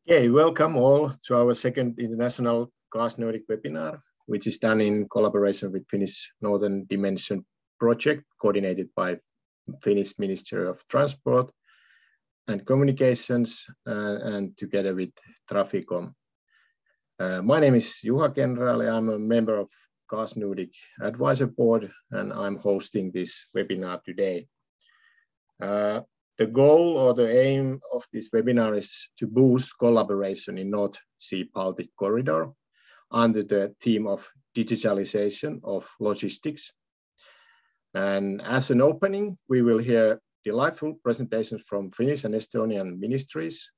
Okay, welcome all to our second international CaaS Nordic webinar, which is done in collaboration with Finnish Northern Dimension project coordinated by Finnish Ministerial of Transport and Communications and together with Traficom. My name is Juha Kenraali. I'm a member of CaaS Nordic Advisor Board and I'm hosting this webinar today. The goal or the aim of this webinar is to boost collaboration in North-Sea Baltic corridor under the theme of digitalization of logistics. And as an opening, we will hear delightful presentations from Finnish and Estonian ministries.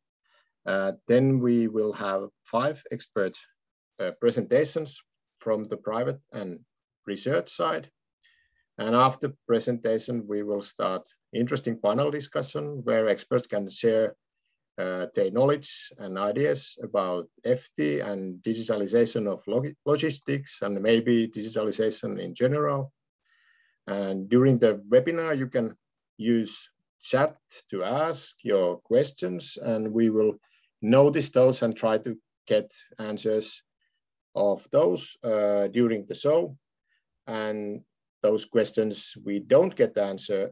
Then we will have 5 expert presentations from the private and research side. And after presentation, we will start interesting panel discussion where experts can share their knowledge and ideas about EFTI and digitalization of logistics and maybe digitalization in general. And during the webinar, you can use chat to ask your questions and we will notice those and try to get answers of those during the show. And those questions we don't get the answer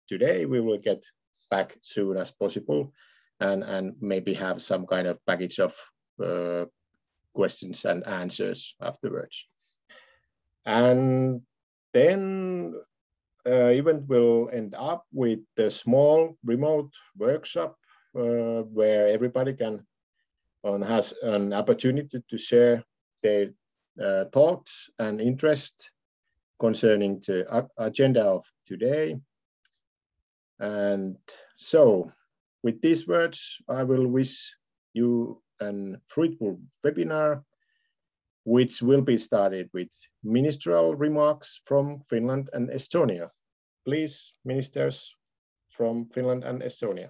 today, we will get back soon as possible and maybe have some kind of package of questions and answers afterwards. And then event will end up with a small remote workshop where everybody has an opportunity to share their thoughts and interest concerning the agenda of today. And so with these words, I will wish you a fruitful webinar, which will be started with ministerial remarks from Finland and Estonia. Please, ministers from Finland and Estonia.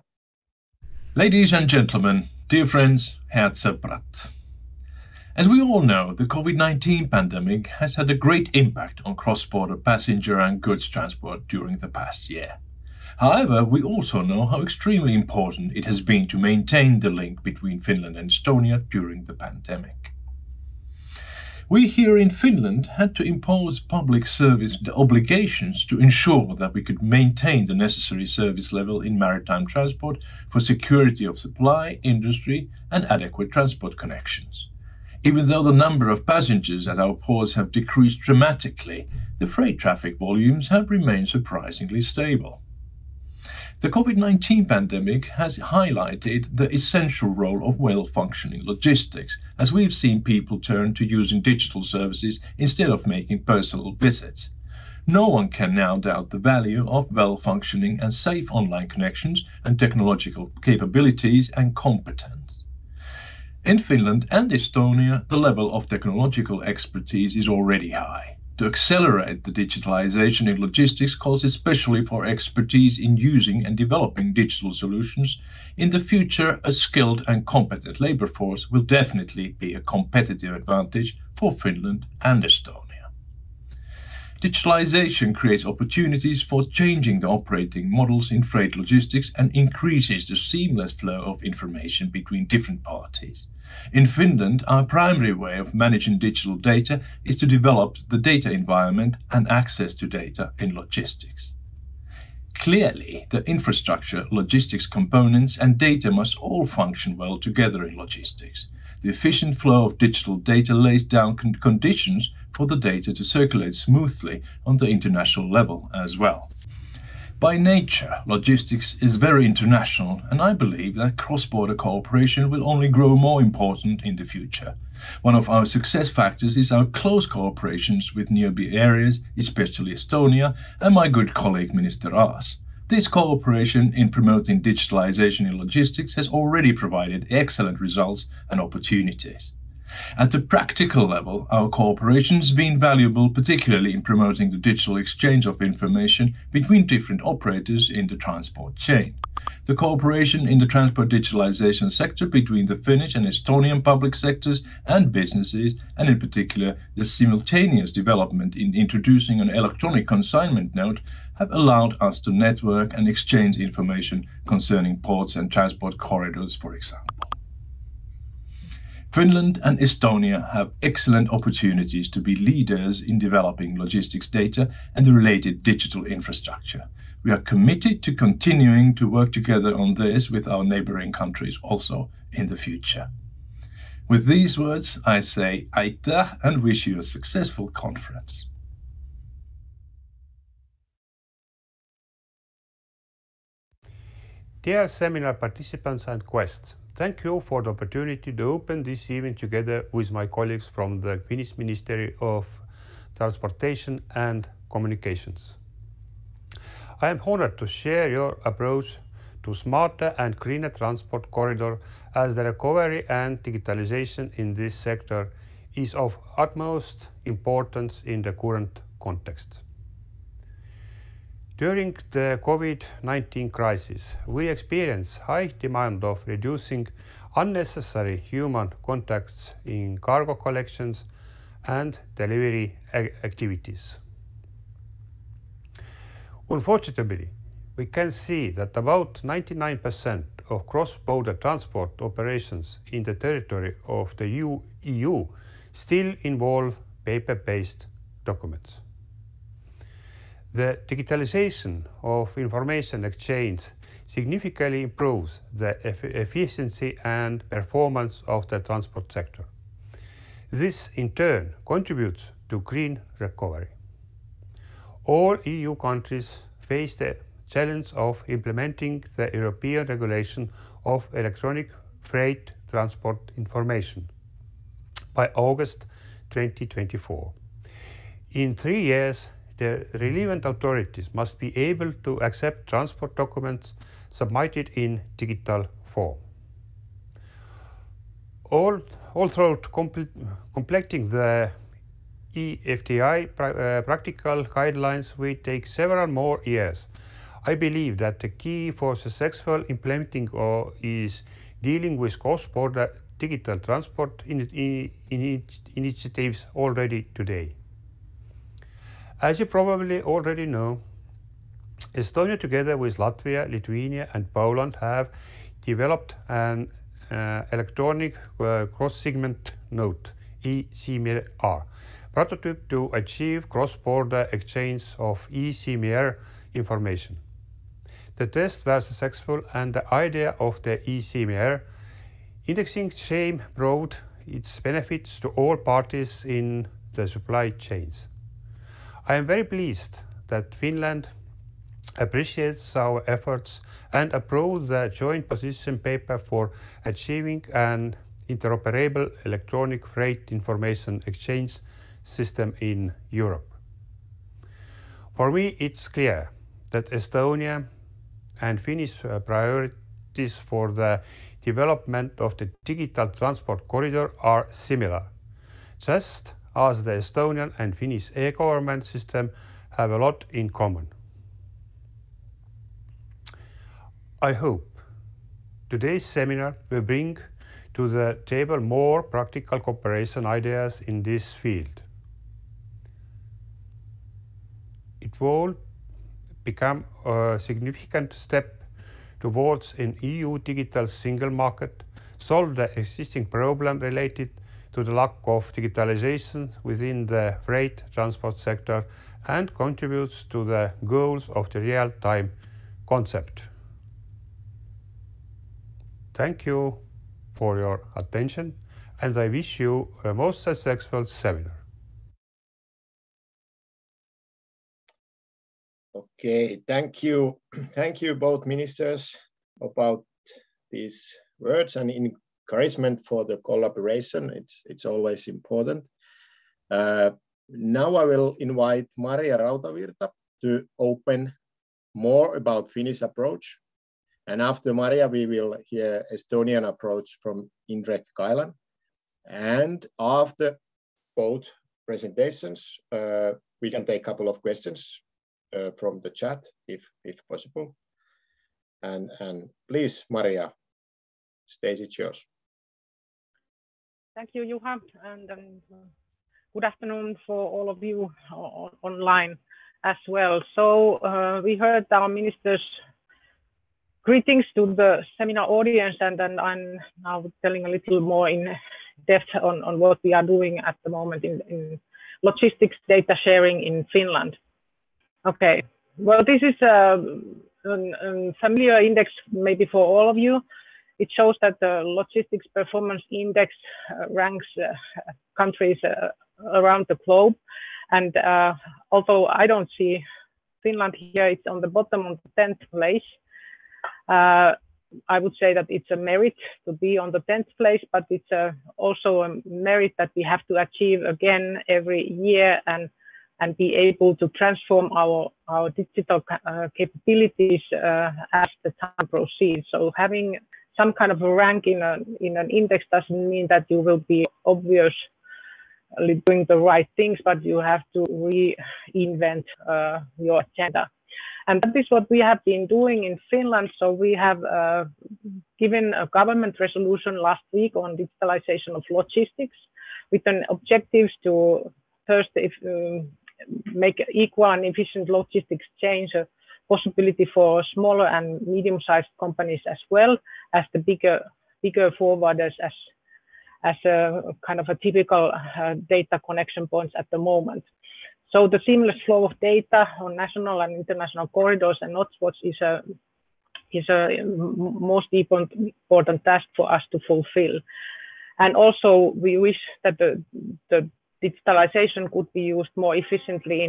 Ladies and gentlemen, dear friends, herzabrat. As we all know, the COVID-19 pandemic has had a great impact on cross-border passenger and goods transport during the past year. However, we also know how extremely important it has been to maintain the link between Finland and Estonia during the pandemic. We here in Finland had to impose public service obligations to ensure that we could maintain the necessary service level in maritime transport for security of supply, industry, and adequate transport connections. Even though the number of passengers at our ports have decreased dramatically, the freight traffic volumes have remained surprisingly stable. The COVID-19 pandemic has highlighted the essential role of well-functioning logistics, as we've seen people turn to using digital services instead of making personal visits. No one can now doubt the value of well-functioning and safe online connections and technological capabilities and competence. In Finland and Estonia, the level of technological expertise is already high. To accelerate the digitalization in logistics calls especially for expertise in using and developing digital solutions. In the future, a skilled and competent labor force will definitely be a competitive advantage for Finland and Estonia. Digitalization creates opportunities for changing the operating models in freight logistics and increases the seamless flow of information between different parties. In Finland, our primary way of managing digital data is to develop the data environment and access to data in logistics. Clearly, the infrastructure, logistics components and data must all function well together in logistics. The efficient flow of digital data lays down conditions for the data to circulate smoothly on the international level as well. By nature, logistics is very international, and I believe that cross-border cooperation will only grow more important in the future. One of our success factors is our close cooperations with nearby areas, especially Estonia, and my good colleague Ministerial. This cooperation in promoting digitalization in logistics has already provided excellent results and opportunities. At the practical level, our cooperation has been valuable, particularly in promoting the digital exchange of information between different operators in the transport chain. The cooperation in the transport digitalization sector between the Finnish and Estonian public sectors and businesses, and in particular the simultaneous development in introducing an electronic consignment note, have allowed us to network and exchange information concerning ports and transport corridors, for example. Finland and Estonia have excellent opportunities to be leaders in developing logistics data and the related digital infrastructure. We are committed to continuing to work together on this with our neighboring countries also in the future. With these words, I say aitäh and wish you a successful conference. Dear seminar participants and guests, thank you for the opportunity to open this event together with my colleagues from the Finnish Ministry of Transportation and Communications. I am honored to share your approach to smarter and greener transport corridor, as the recovery and digitalization in this sector is of utmost importance in the current context. During the COVID-19 crisis, we experienced high demand of reducing unnecessary human contacts in cargo collections and delivery activities. Unfortunately, we can see that about 99% of cross-border transport operations in the territory of the EU still involve paper-based documents. The digitalization of information exchange significantly improves the efficiency and performance of the transport sector. This, in turn, contributes to green recovery. All EU countries face the challenge of implementing the European regulation of electronic freight transport information by August 2024. In 3 years, the relevant authorities must be able to accept transport documents submitted in digital form. Although completing the EFTI practical guidelines will take several more years, I believe that the key for successful implementing is dealing with cross-border digital transport initiatives already today. As you probably already know, Estonia, together with Latvia, Lithuania and Poland, have developed an electronic cross-segment note, eCMR, prototype to achieve cross-border exchange of eCMR information. The tests were successful, and the idea of the eCMR indexing scheme brought its benefits to all parties in the supply chains. I am very pleased that Finland appreciates our efforts and approved the joint position paper for achieving an interoperable electronic freight information exchange system in Europe. For me, it's clear that Estonia and Finnish priorities for the development of the digital transport corridor are similar, just as the Estonian and Finnish e-government system have a lot in common. I hope today's seminar will bring to the table more practical cooperation ideas in this field. It will become a significant step towards an EU digital single market, solve the existing problem related to the lack of digitalization within the freight transport sector, and contributes to the goals of the real-time concept. Thank you for your attention, and I wish you a most successful seminar. Okay, thank you. Thank you both ministers about these words and encouragement for the collaboration. It's always important. Now I will invite Maria Rautavirta to open more about Finnish approach. And after Maria, we will hear Estonian approach from Indrek Kailan. And after both presentations, we can take a couple of questions from the chat, if possible. And please, Maria, stage is yours. Thank you, Juha, and good afternoon for all of you online as well. So we heard our ministers' greetings to the seminar audience, and then I'm now telling a little more in depth on what we are doing at the moment in logistics data sharing in Finland. Okay, well, this is a familiar index maybe for all of you. It shows that the Logistics Performance Index ranks countries around the globe. And although I don't see Finland here, it's on the bottom of the 10th place. I would say that it's a merit to be on the 10th place, but it's also a merit that we have to achieve again every year and be able to transform our digital capabilities as the time proceeds. So having some kind of a rank in an index doesn't mean that you will be obviously doing the right things, but you have to reinvent your agenda. And that is what we have been doing in Finland. So we have given a government resolution last week on digitalization of logistics with an objective to first make equal and efficient logistics change a possibility for smaller and medium-sized companies as well as the bigger forwarders as a kind of a typical data connection points at the moment. So the seamless flow of data on national and international corridors and hotspots is a most important task for us to fulfill. And also we wish that the digitalization could be used more efficiently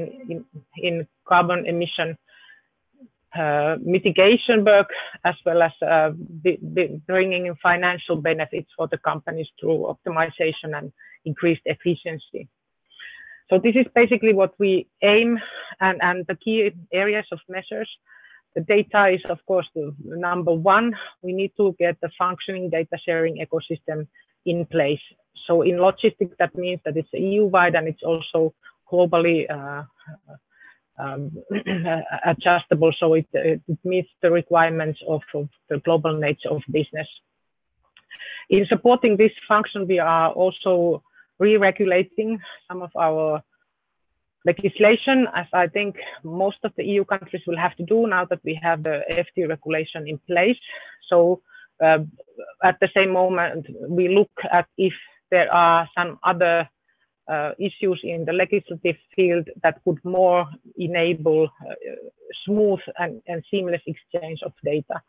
in carbon emission mitigation work, as well as bringing in financial benefits for the companies through optimization and increased efficiency. So this is basically what we aim, and the key areas of measures. The data is, of course, the number one. We need to get the functioning data sharing ecosystem in place. So in logistics, that means that it's EU-wide and it's also globally adjustable, so it meets the requirements of the global nature of business. In supporting this function, we are also re-regulating some of our legislation, as I think most of the EU countries will have to do now that we have the EFTI regulation in place. So at the same moment, we look at if there are some other issues in the legislative field that could more enable smooth and seamless exchange of data.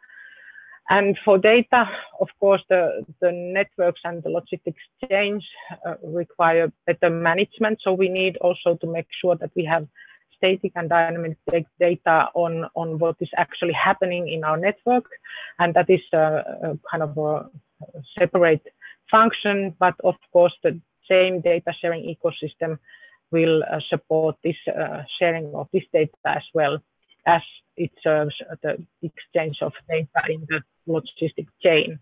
And for data, of course, the networks and the logistics change require better management. So we need also to make sure that we have static and dynamic data on what is actually happening in our network. And that is kind of a separate function, but of course, the same data sharing ecosystem will support this sharing of this data as well as it serves the exchange of data in the logistic chain.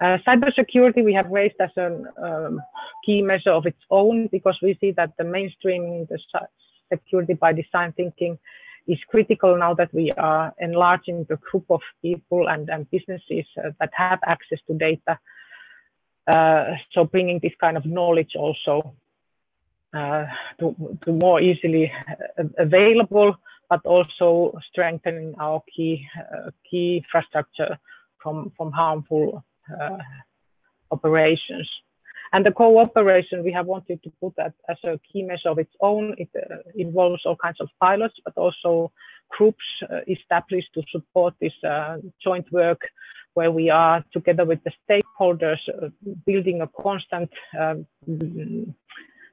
Cybersecurity we have raised as a key measure of its own, because we see that the mainstreaming the security by design thinking is critical now that we are enlarging the group of people and businesses that have access to data. So bringing this kind of knowledge also to more easily available, but also strengthening our key infrastructure from harmful operations. And the cooperation, we have wanted to put that as a key measure of its own. It involves all kinds of pilots, but also groups established to support this joint work, where we are together with the stakeholders building a constant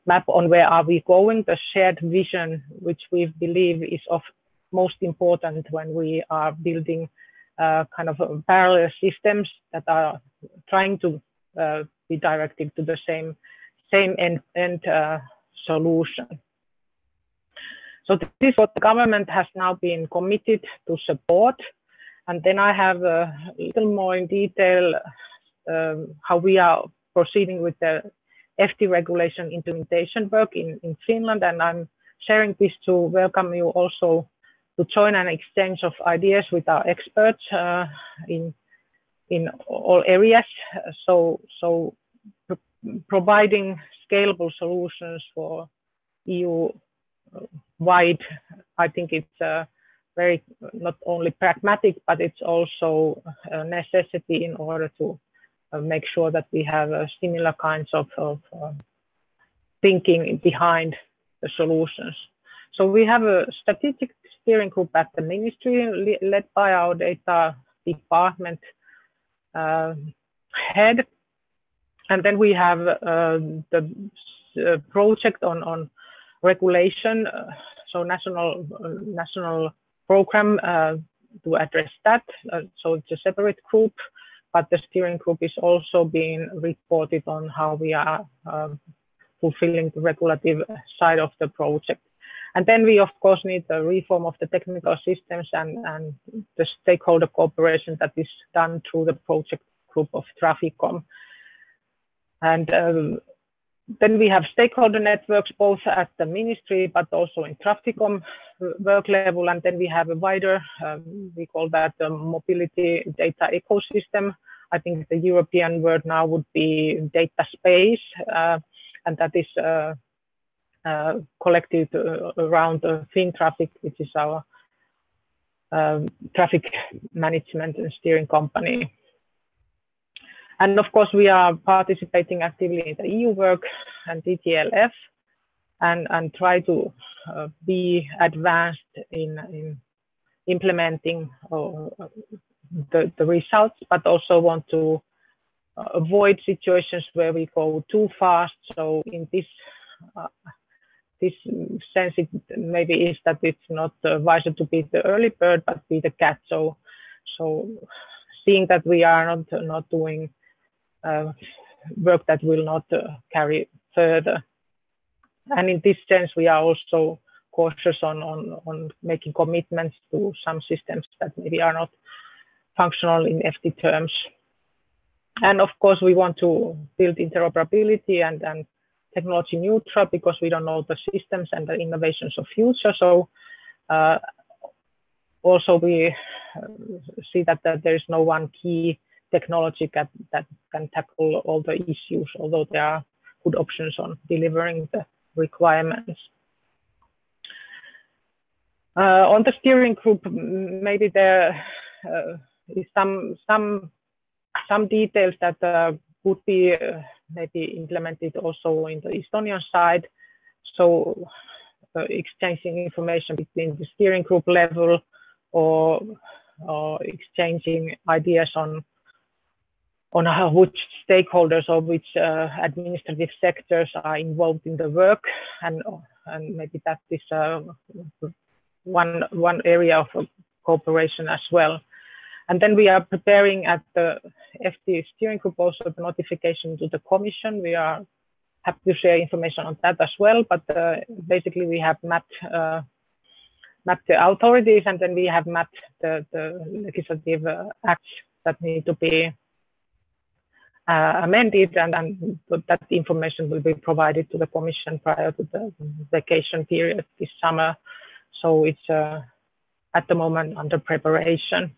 map on where are we going, the shared vision, which we believe is of most important when we are building kind of parallel systems that are trying to be directed to the same end solution. So this is what the government has now been committed to support. And then I have a little more in detail how we are proceeding with the EFTI regulation implementation work in Finland. And I'm sharing this to welcome you also to join an exchange of ideas with our experts in all areas. So providing scalable solutions for EU-wide, I think it's very not only pragmatic, but it's also a necessity in order to make sure that we have similar kinds of thinking behind the solutions. So we have a strategic steering group at the Ministry led by our data department head. And then we have the project on regulation, so national program to address that. So it's a separate group, but the steering group is also being reported on how we are fulfilling the regulative side of the project. And then we, of course, need the reform of the technical systems and the stakeholder cooperation that is done through the project group of Traficom. And then we have stakeholder networks both at the Ministry but also in Traficom work level. And then we have a wider, we call that the mobility data ecosystem. I think the European word now would be data space, and that is collected around FinTraffic, which is our traffic management and steering company. And of course, we are participating actively in the EU work and DTLF and try to be advanced in implementing the results, but also want to avoid situations where we go too fast. So in this sense, it maybe is that it's not wiser to be the early bird, but be the cat. So seeing that we are not doing work that will not carry further. And in this sense, we are also cautious on making commitments to some systems that maybe are not functional in EFTI terms. And of course, we want to build interoperability and technology neutral because we don't know the systems and the innovations of future. So also we see that there is no one key technology that can tackle all the issues, although there are good options on delivering the requirements. On the steering group, maybe there is some details that would be maybe implemented also in the Estonian side. So exchanging information between the steering group level or exchanging ideas on which stakeholders or which administrative sectors are involved in the work, and maybe that is one area of cooperation as well. And then we are preparing at the EFTI steering group also the notification to the Commission. We are happy to share information on that as well, but basically we have mapped the authorities, and then we have mapped the legislative acts that need to be amended, and that information will be provided to the Commission prior to the vacation period this summer. So it's at the moment under preparation.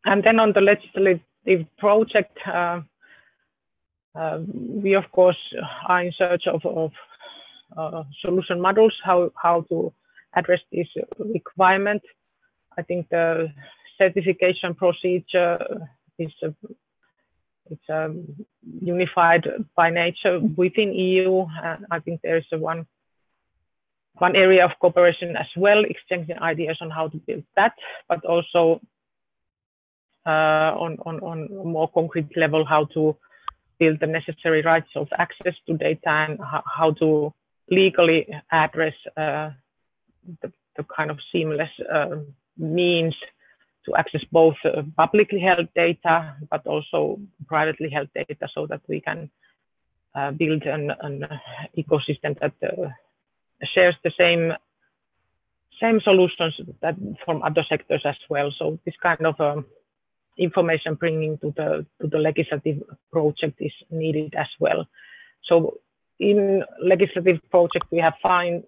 And then on the legislative project, we of course are in search of solution models, how to address this requirement. I think the certification procedure is it's unified by nature within EU. I think there is one area of cooperation as well, exchanging ideas on how to build that, but also on a more concrete level, how to build the necessary rights of access to data and how to legally address the kind of seamless means to access both publicly held data, but also privately held data, so that we can build an ecosystem that shares the same solutions that from other sectors as well. So this kind of information bringing to the legislative project is needed as well. So in legislative project, we have found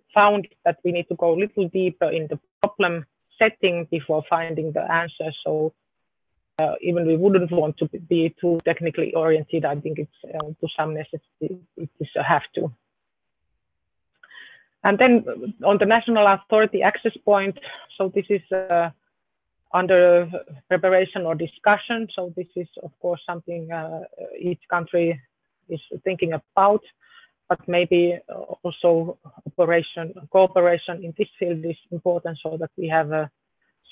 that we need to go a little deeper in the problem setting before finding the answer. So even we wouldn't want to be too technically oriented. I think it's to some necessity, it is a have to. And then on the national authority access point, so this is under preparation or discussion. So this is, of course, something each country is thinking about, but maybe also cooperation in this field is important so that we have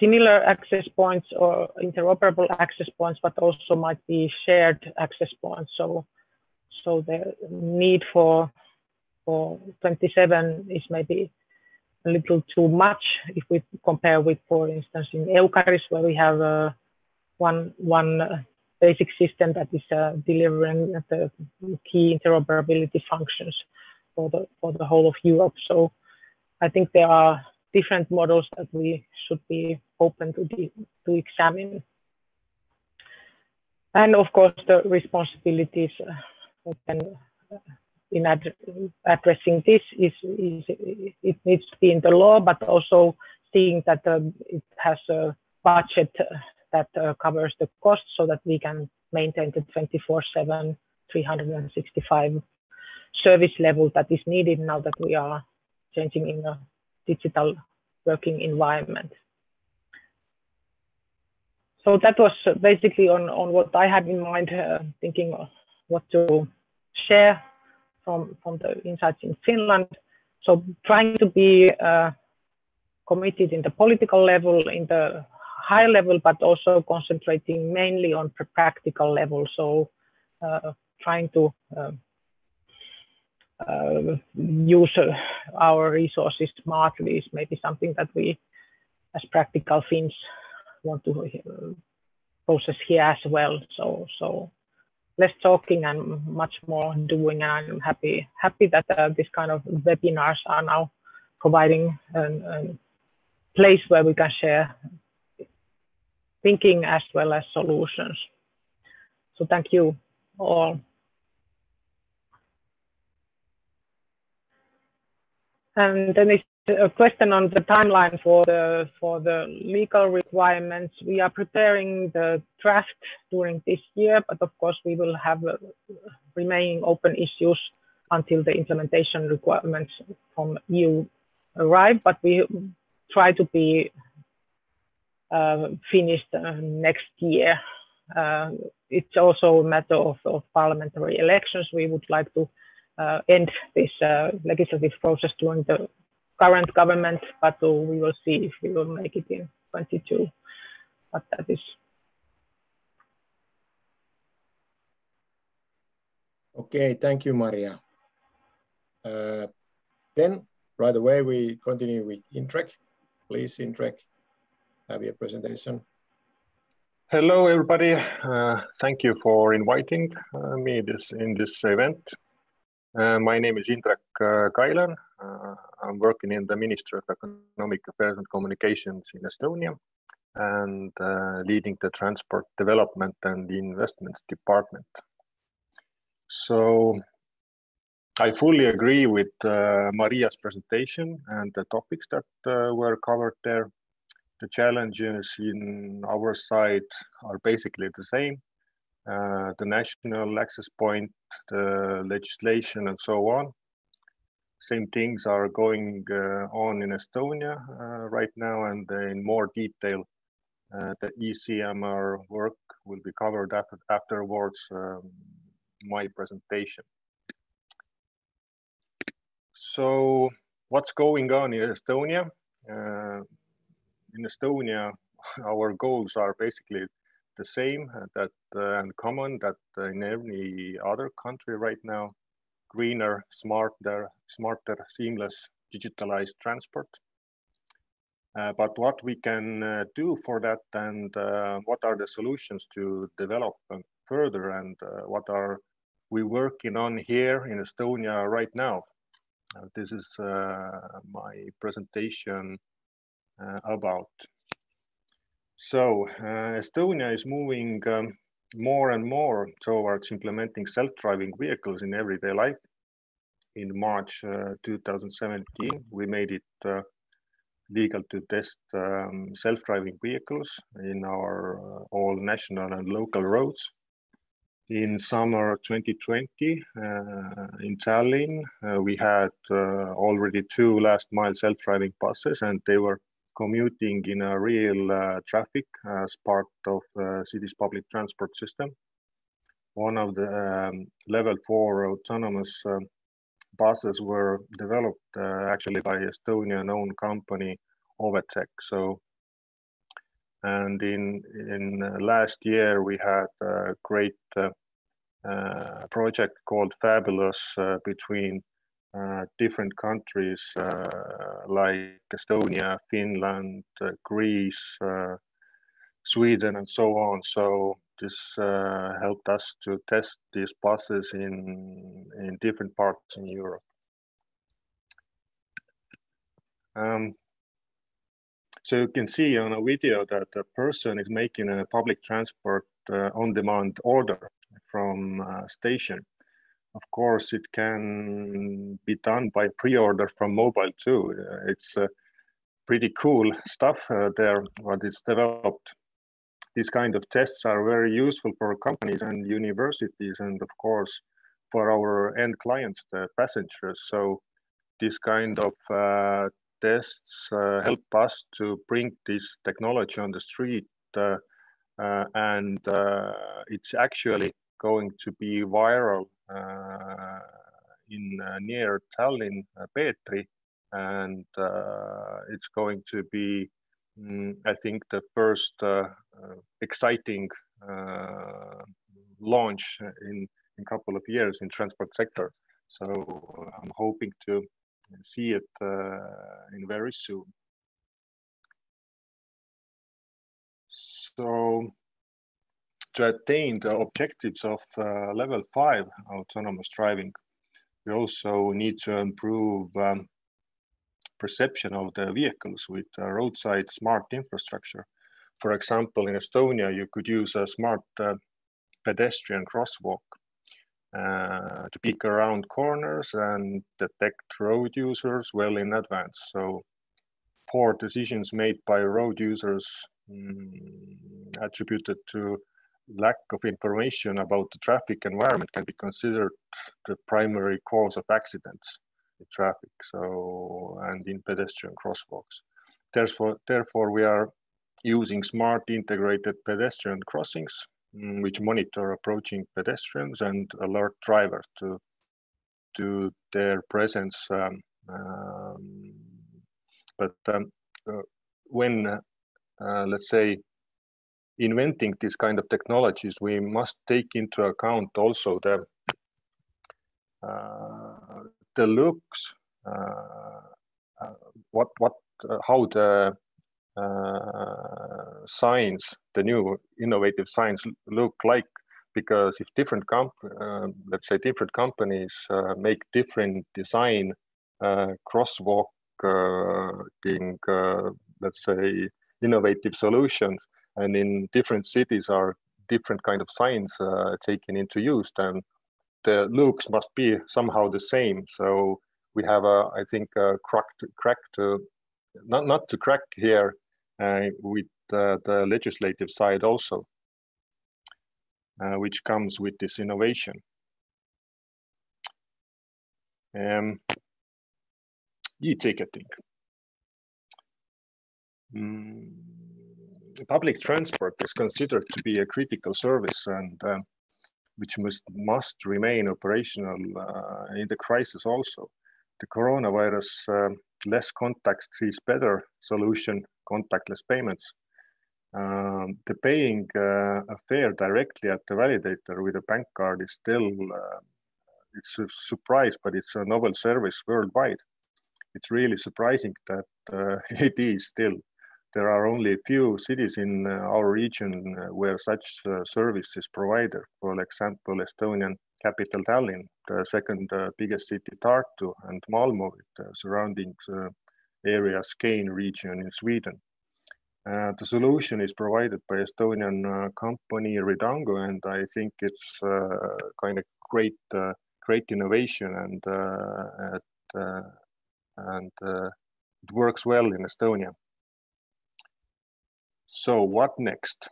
similar access points or interoperable access points, but also might be shared access points. So the need for 27 is maybe a little too much if we compare with, for instance, in Eucaris, where we have one basic system that is delivering the key interoperability functions for the whole of Europe. So I think there are different models that we should be open to examine. And of course, the responsibilities in addressing this it needs to be in the law, but also seeing that it has a budget that covers the cost so that we can maintain the 24/7, 365 service level that is needed now that we are changing in a digital working environment. So that was basically on what I had in mind, thinking of what to share from the insights in Finland. So trying to be committed in the political level, in the high level, but also concentrating mainly on the practical level. So trying to use our resources smartly is maybe something that we as practical Finns want to process here as well. So less talking and much more doing. And I'm happy that this kind of webinars are now providing a place where we can share thinking as well as solutions. So thank you all. And then it's a question on the timeline for the legal requirements. We are preparing the draft during this year, but of course we will have remaining open issues until the implementation requirements from EU arrive. But we try to be finished next year. It's also a matter of parliamentary elections. We would like to end this legislative process during the current government, but we will see if we will make it in 22. But that is. Okay, thank you, Maria. Then right away we continue with Indrek. Please, Indrek, have your presentation. Hello, everybody. Thank you for inviting me in this event. My name is Indrek Kailan. I'm working in the Ministry of Economic Affairs and Communications in Estonia and leading the Transport Development and Investments Department. So I fully agree with Maria's presentation and the topics that were covered there. The challenges in our side are basically the same. The national access point, the legislation, and so on. Same things are going on in Estonia right now, and in more detail, the ECMR work will be covered afterwards my presentation. So what's going on in Estonia? In Estonia, our goals are basically the same and common that in every other country right now: greener, smarter, seamless, digitalized transport. But what we can do for that, and what are the solutions to develop further, and what are we working on here in Estonia right now? This is my presentation about. So Estonia is moving more and more towards implementing self-driving vehicles in everyday life. In March 2017, we made it legal to test self-driving vehicles in our all national and local roads. In summer 2020, in Tallinn, we had already 2 last-mile self-driving buses, and they were commuting in a real traffic as part of city's public transport system. One of the level 4 autonomous buses were developed actually by Estonian own company Overtech. So, and in last year we had a great project called Fabulous between different countries like Estonia, Finland, Greece, Sweden, and so on. So this helped us to test these buses in different parts in Europe. So you can see on a video that a person is making a public transport on-demand order from a station. Of course, it can be done by pre-order from mobile too. It's pretty cool stuff there, what is developed. These kind of tests are very useful for companies and universities, and of course for our end clients, the passengers. So this kind of tests help us to bring this technology on the street, and it's actually going to be viral in near Tallinn, Peetri, and it's going to be, I think, the first exciting launch in a couple of years in transport sector. So I'm hoping to see it in very soon. So to attain the objectives of level 5 autonomous driving, we also need to improve perception of the vehicles with roadside smart infrastructure. For example, in Estonia, you could use a smart pedestrian crosswalk to peek around corners and detect road users well in advance. So poor decisions made by road users attributed to lack of information about the traffic environment can be considered the primary cause of accidents in traffic, so, and in pedestrian crosswalks. Therefore, we are using smart integrated pedestrian crossings, which monitor approaching pedestrians and alert drivers to their presence. When, let's say, inventing these kind of technologies, we must take into account also the looks, how the signs, the new innovative signs look like, because if different let's say different companies make different design crosswalk let's say innovative solutions, and in different cities are different kind of signs taken into use, then the looks must be somehow the same. So we have I think crack to not to crack here with the legislative side also, which comes with this innovation. E-ticketing. Public transport is considered to be a critical service, and which must remain operational in the crisis also. The coronavirus less contacts is better solution, contactless payments. The paying a fare directly at the validator with a bank card is still, it's a surprise, but it's a novel service worldwide. It's really surprising that it is still. There are only a few cities in our region where such service is provided. For example, Estonian capital Tallinn, the second biggest city Tartu, and Malmo, with the surrounding area Skane region in Sweden. The solution is provided by Estonian company Ridango, and I think it's kind of great innovation, and it works well in Estonia. So what next?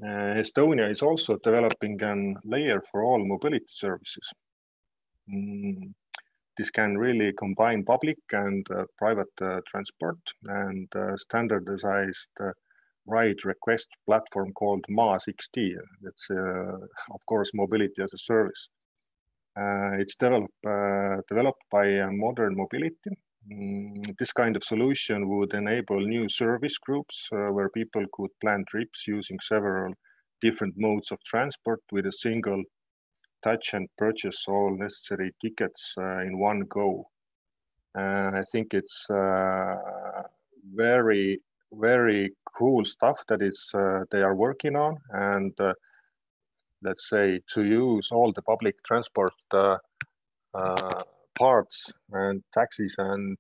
Estonia is also developing a layer for all mobility services. this can really combine public and private transport, and standardized ride request platform called MaaS-XT. It's of course mobility as a service. It's developed by Modern Mobility. This kind of solution would enable new service groups where people could plan trips using several different modes of transport with a single touch and purchase all necessary tickets in one go. I think it's very, very cool stuff that they are working on, and let's say to use all the public transport parts and taxis and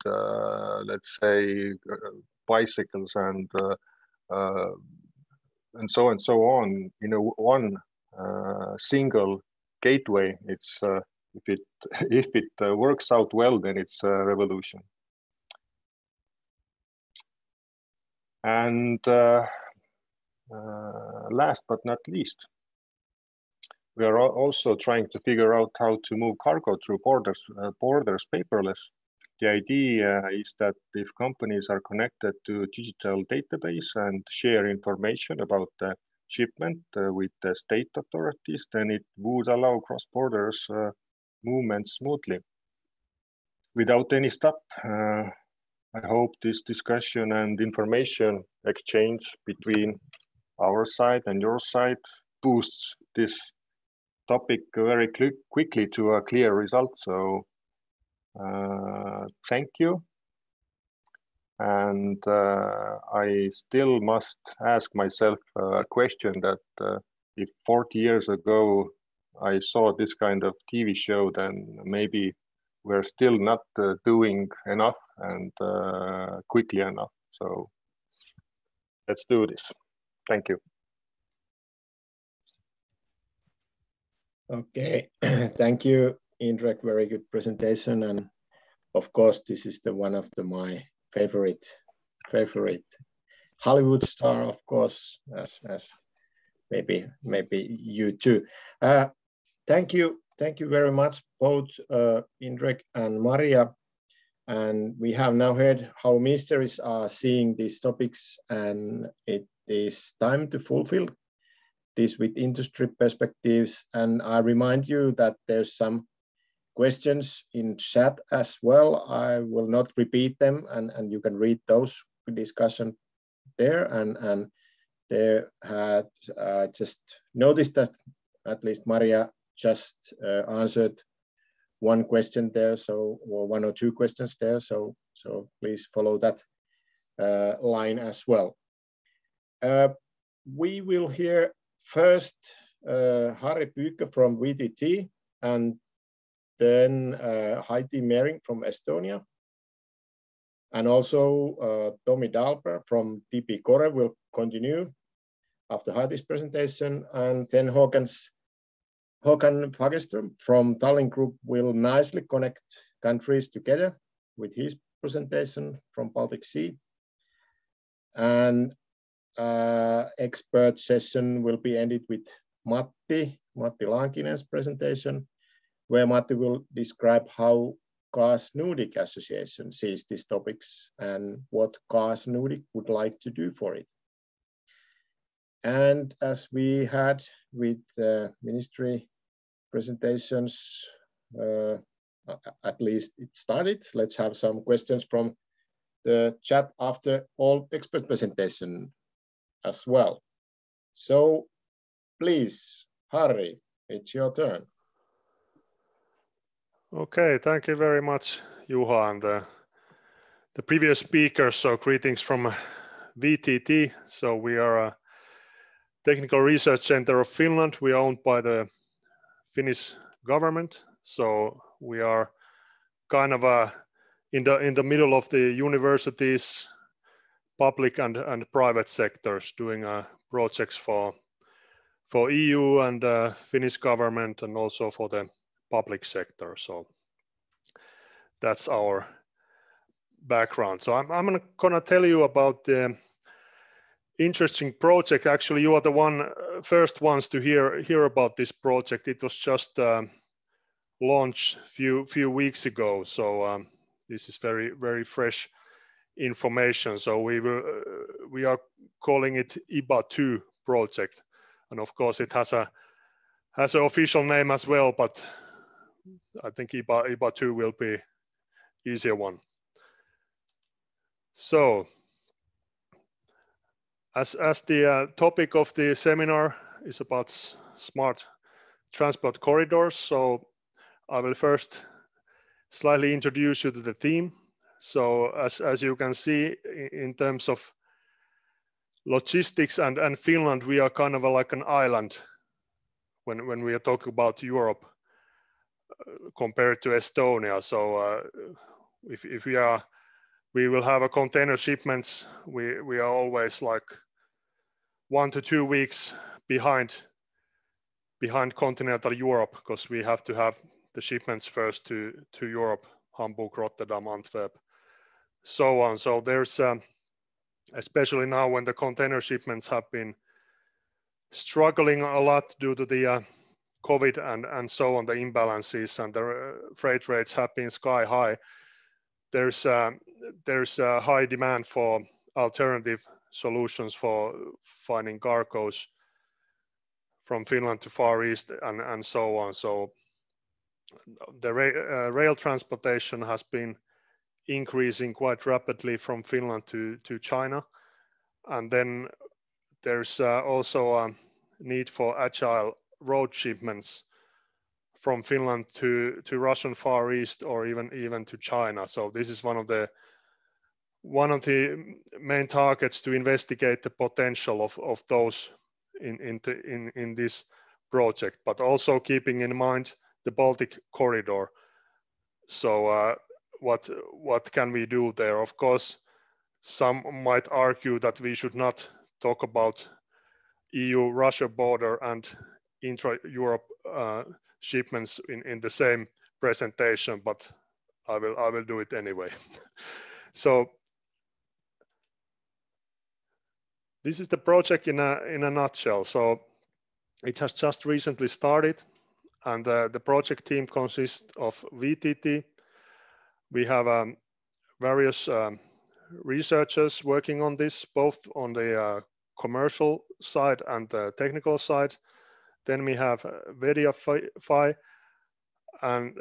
let's say bicycles and so on, you know, one single gateway. It's if it works out well, then it's a revolution. And last but not least, we are also trying to figure out how to move cargo through borders paperless. The idea is that if companies are connected to a digital database and share information about the shipment with the state authorities, then it would allow cross-border movement smoothly without any stop. I hope this discussion and information exchange between our side and your side boosts this topic very quickly to a clear result. So thank you. And I still must ask myself a question that if 40 years ago I saw this kind of TV show, then maybe we're still not doing enough and quickly enough. So let's do this. Thank you. Okay, thank you, Indrek. Very good presentation, and of course, this is one of my favorite Hollywood star, of course, as maybe you too. Thank you very much, both Indrek and Maria. And we have now heard how Ministries are seeing these topics, and it is time to fulfill this with industry perspectives. And I remind you that there's some questions in chat as well. I will not repeat them, and you can read those discussion there. And there had just noticed that at least Maria just answered one question there, so or one or two questions there. So please follow that line as well. We will hear first Harri Pyykkö from VTT, and then Heidi Mering from Estonia, and also Tomi Dahlberg from DP Core will continue after Heidi's presentation, and then Håkan Fagerström from Tallinn Group will nicely connect countries together with his presentation from Baltic Sea. And expert session will be ended with Matti Lankinen's presentation, where Matti will describe how CaaS Nordic Association sees these topics and what CaaS Nordic would like to do for it. And as we had with ministry presentations, at least it started, let's have some questions from the chat after all expert presentation as well. So please, Harri, it's your turn. Okay, thank you very much, Juha, and the previous speakers. So greetings from VTT. So we are a technical research center of Finland. We are owned by the Finnish government. So we are kind of in the middle of the universities, public and private sectors, doing projects for EU and Finnish government, and also for the public sector. So that's our background. So I'm gonna tell you about the interesting project. Actually, you are the first ones to hear about this project. It was just launched few weeks ago. So this is very fresh information. So we are calling it IBA 2 project, and of course it has an official name as well, but I think IBA 2 will be easier one. So as the topic of the seminar is about smart transport corridors, so I will first slightly introduce you to the theme. So as you can see, in terms of logistics and Finland, we are kind of like an island when we are talking about Europe compared to Estonia. So if we will have a container shipments, we are always like 1 to 2 weeks behind continental Europe, because we have to have the shipments first to Europe, Hamburg, Rotterdam, Antwerp, so on. So there's especially now when the container shipments have been struggling a lot due to the COVID and so on, the imbalances, and the freight rates have been sky high. There's a high demand for alternative solutions for finding cargoes from Finland to Far East and so on. So the rail transportation has been increasing quite rapidly from Finland to China, and then there's also a need for agile road shipments from Finland to Russian Far East, or even to China. So this is one of the main targets to investigate the potential of those in this project, but also keeping in mind the Baltic corridor. So what can we do there? Of course, some might argue that we should not talk about EU-Russia border and intra-Europe shipments in the same presentation, but I will do it anyway. So this is the project in a nutshell. So it has just recently started, and the project team consists of VTT. We have various researchers working on this, both on the commercial side and the technical side. Then we have Vediafi and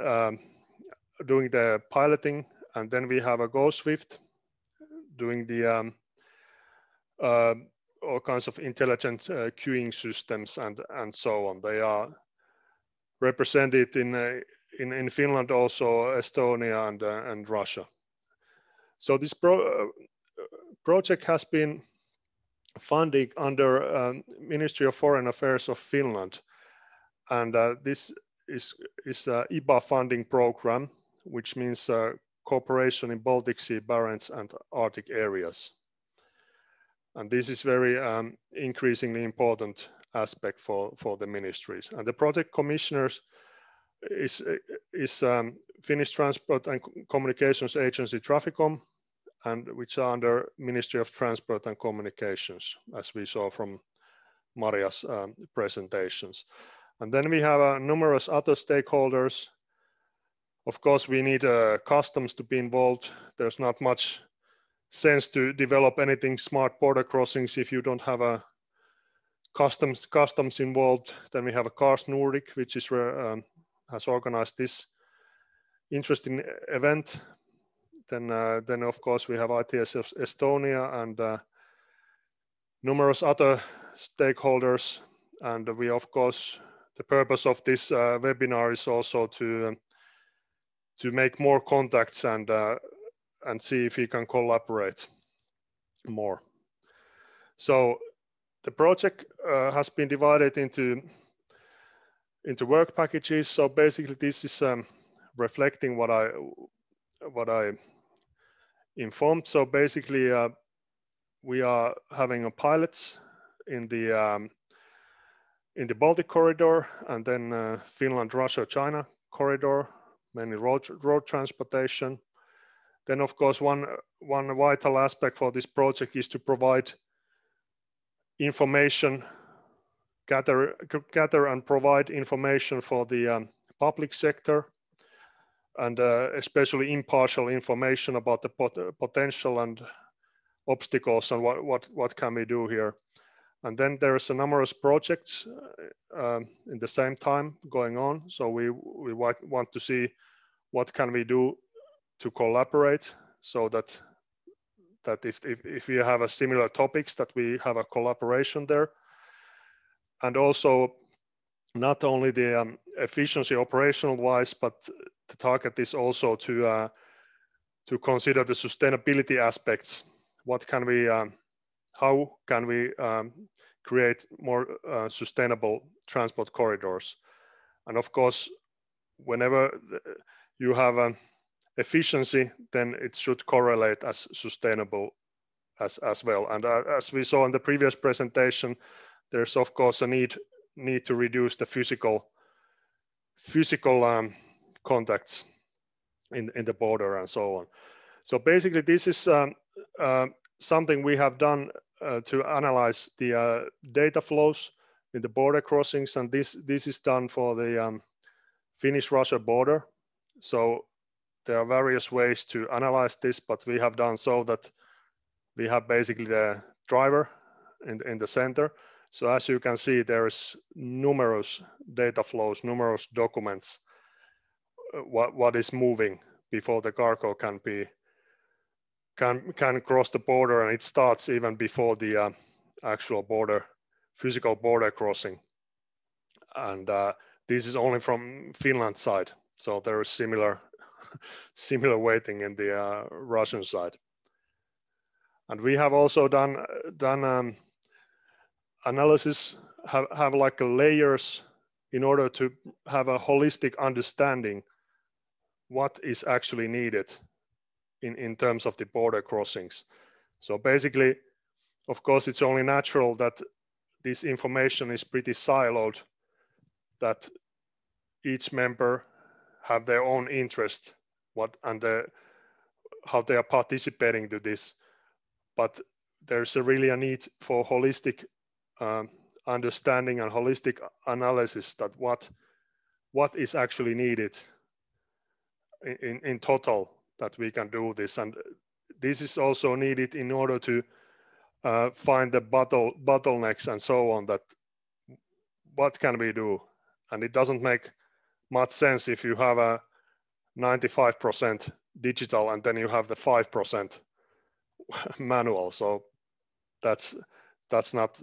doing the piloting, and then we have a GoSwift doing the all kinds of intelligent queuing systems and so on. They are represented in Finland, also Estonia and Russia. So this project has been funded under Ministry of Foreign Affairs of Finland, and this is a IBA funding program, which means cooperation in Baltic Sea, Barents and Arctic areas. And this is very increasingly important aspect for the ministries. And the project commissioners is Finnish Transport and Communications Agency Traficom, and which are under Ministry of Transport and Communications, as we saw from Maria's presentations. And then we have numerous other stakeholders. Of course, we need customs to be involved. There's not much sense to develop anything smart border crossings if you don't have a customs involved. Then we have a CaaS Nordic, which is has organized this interesting event. Then of course we have ITS Estonia and numerous other stakeholders. And we, of course, the purpose of this webinar is also to make more contacts and see if we can collaborate more. So the project has been divided into work packages. So basically this is reflecting what I informed. So basically we are having a pilots in the Baltic corridor, and then Finland, Russia, China corridor, mainly road transportation. Then of course one vital aspect for this project is to provide information, gather and provide information for the public sector, and especially impartial information about the potential and obstacles and what can we do here. And then there's a numerous projects in the same time going on. So we want to see what can we do to collaborate, so that if we have a similar topics, that we have a collaboration there. And also not only the efficiency operational wise, but the target is also to consider the sustainability aspects. What can we, how can we create more sustainable transport corridors? And of course, whenever you have efficiency, then it should correlate as sustainable as well. And as we saw in the previous presentation, there's of course a need to reduce the physical contacts in the border and so on. So basically, this is something we have done to analyze the data flows in the border crossings, and this is done for the Finnish-Russia border. So there are various ways to analyze this, but we have done so that we have basically the driver in the center. So as you can see, there's numerous data flows, numerous documents, what is moving before the cargo can cross the border, and it starts even before the actual physical border crossing. And this is only from Finland side, so there is similar waiting in the Russian side. And we have also done analysis, have like layers in order to have a holistic understanding what is actually needed in terms of the border crossings. So basically, of course, it's only natural that this information is pretty siloed, that each member have their own interest, how they are participating to this. But there's really a need for holistic understanding and holistic analysis, that what is actually needed in total, that we can do this. And this is also needed in order to find the bottlenecks and so on, that what can we do. And it doesn't make much sense if you have a 95% digital and then you have the 5% manual. So that's not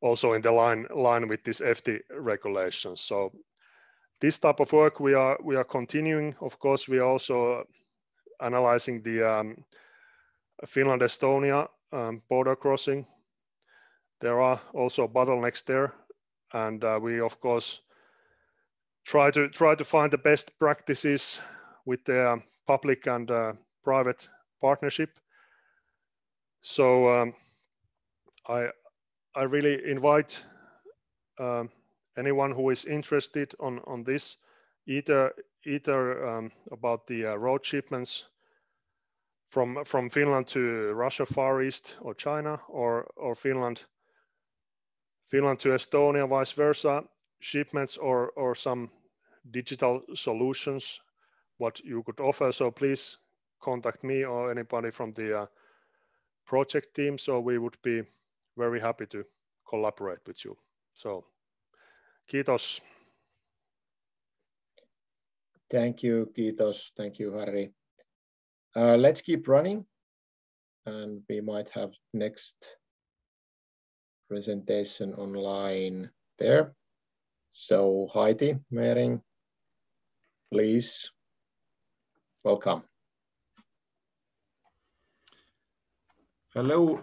also in the line with this EFTI regulations. So this type of work we are continuing. Of course, we are also analyzing the Finland Estonia border crossing. There are also bottlenecks there, and we of course try to find the best practices with the public and private partnership. So I really invite anyone who is interested on this, either about the road shipments from Finland to Russia, Far East, or China, or Finland to Estonia, vice versa, shipments or some digital solutions, what you could offer. So please contact me or anybody from the project team. So we would be very happy to collaborate with you. So kiitos. Thank you, kiitos. Thank you, Harri. Let's keep running, and we might have next presentation online there. So Heidi Mering, please, welcome. Hello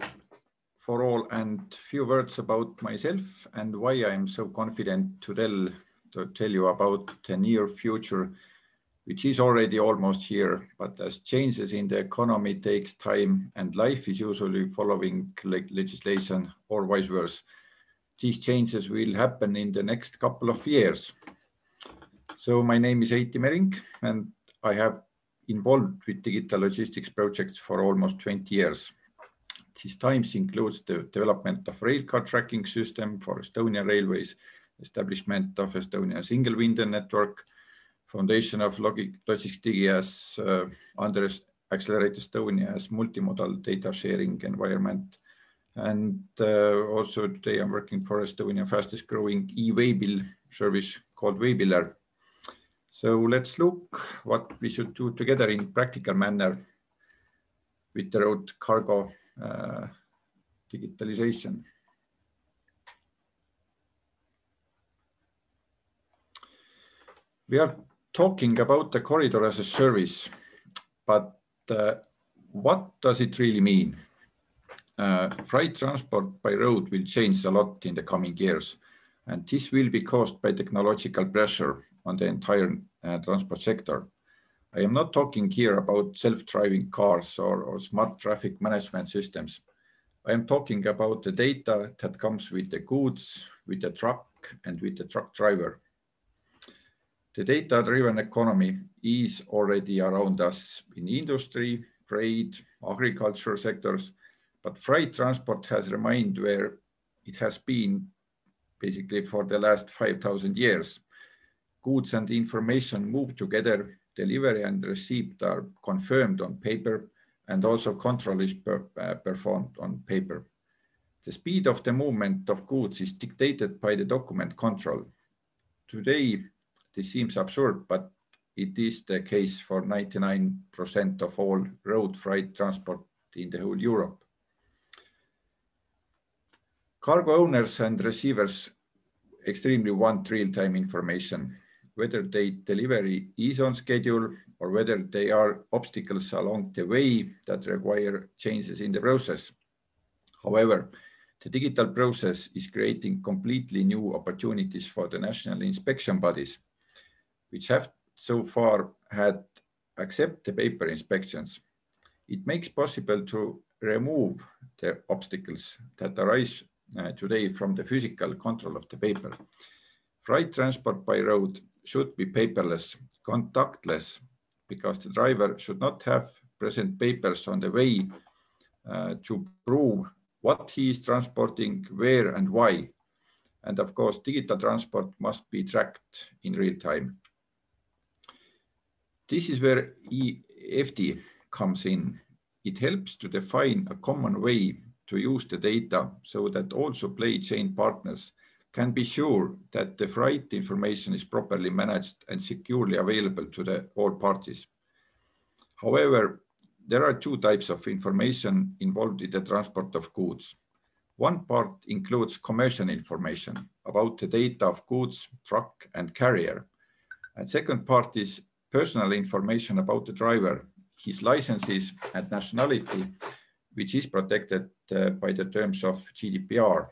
for all, and few words about myself and why I'm so confident to tell you about the near future, which is already almost here, but as changes in the economy takes time and life is usually following legislation or vice versa, these changes will happen in the next couple of years. So my name is Heidi Mering, and I have involved with digital logistics projects for almost 20 years. These times includes the development of railcar tracking system for Estonian railways, establishment of Estonian single window network, foundation of Logistics under Accelerate Estonia as multimodal data sharing environment. And also today I'm working for Estonia's fastest growing e-waybill service called Waybiller. So let's look what we should do together in practical manner with the road cargo digitalization. We are talking about the corridor as a service, but what does it really mean? Freight transport by road will change a lot in the coming years, and this will be caused by technological pressure on the entire transport sector. I am not talking here about self-driving cars or smart traffic management systems. I am talking about the data that comes with the goods, with the truck, and with the truck driver. The data-driven economy is already around us in industry, trade, agriculture sectors, but freight transport has remained where it has been basically for the last 5,000 years. Goods and information move together, delivery and receipt are confirmed on paper, and also control is performed on paper. The speed of the movement of goods is dictated by the document control. Today, this seems absurd, but it is the case for 99% of all road freight transport in the whole Europe. Cargo owners and receivers extremely want real-time information, whether the delivery is on schedule or whether there are obstacles along the way that require changes in the process. However, the digital process is creating completely new opportunities for the national inspection bodies, which have so far had accept the paper inspections. It makes possible to remove the obstacles that arise today from the physical control of the paper. Freight transport by road should be paperless, contactless, because the driver should not have present papers on the way to prove what he is transporting, where and why. And of course, digital transport must be tracked in real time. This is where EFTI comes in. It helps to define a common way to use the data so that all supply chain partners can be sure that the freight information is properly managed and securely available to all parties. However, there are two types of information involved in the transport of goods. One part includes commercial information about the data of goods, truck, and carrier. And second part is personal information about the driver, his licenses and nationality, which is protected by the terms of GDPR.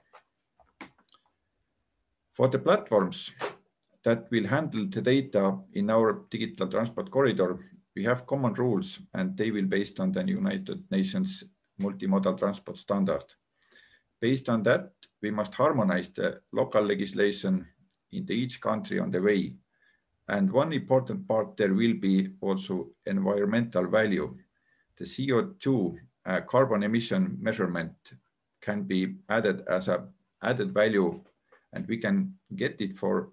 For the platforms that will handle the data in our digital transport corridor, we have common rules, and they will be based on the United Nations multimodal transport standard. Based on that, we must harmonize the local legislation in each country on the way. And one important part there will be also environmental value. The CO2 carbon emission measurement can be added as an added value, and we can get it for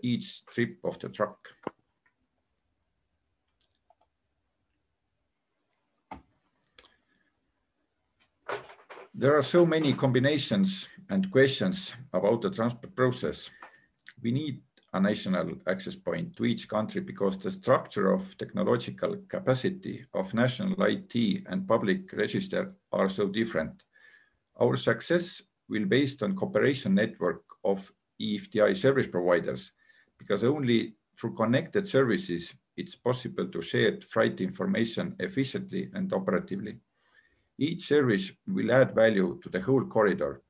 each trip of the truck. There are so many combinations and questions about the transport process. We need a national access point to each country because the structure of technological capacity of national IT and public register are so different. Our success will be based on cooperation network of EFTI service providers, because only through connected services it's possible to share freight information efficiently and operatively. Each service will add value to the whole corridor.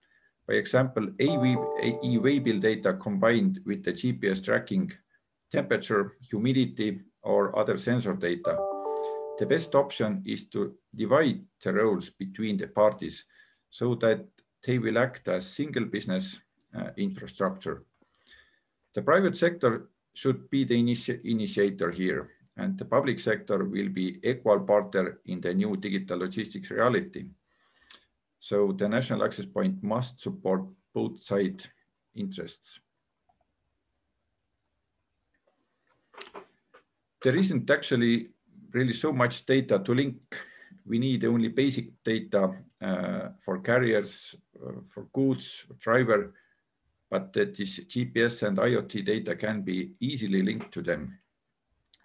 By example, e-waybill data combined with the GPS tracking, temperature, humidity, or other sensor data. The best option is to divide the roles between the parties so that they will act as single business infrastructure. The private sector should be the initiator here, and the public sector will be equal partner in the new digital logistics reality. So the national access point must support both side interests. there isn't actually really so much data to link. We need only basic data for carriers, for goods, driver, but that this GPS and IoT data can be easily linked to them.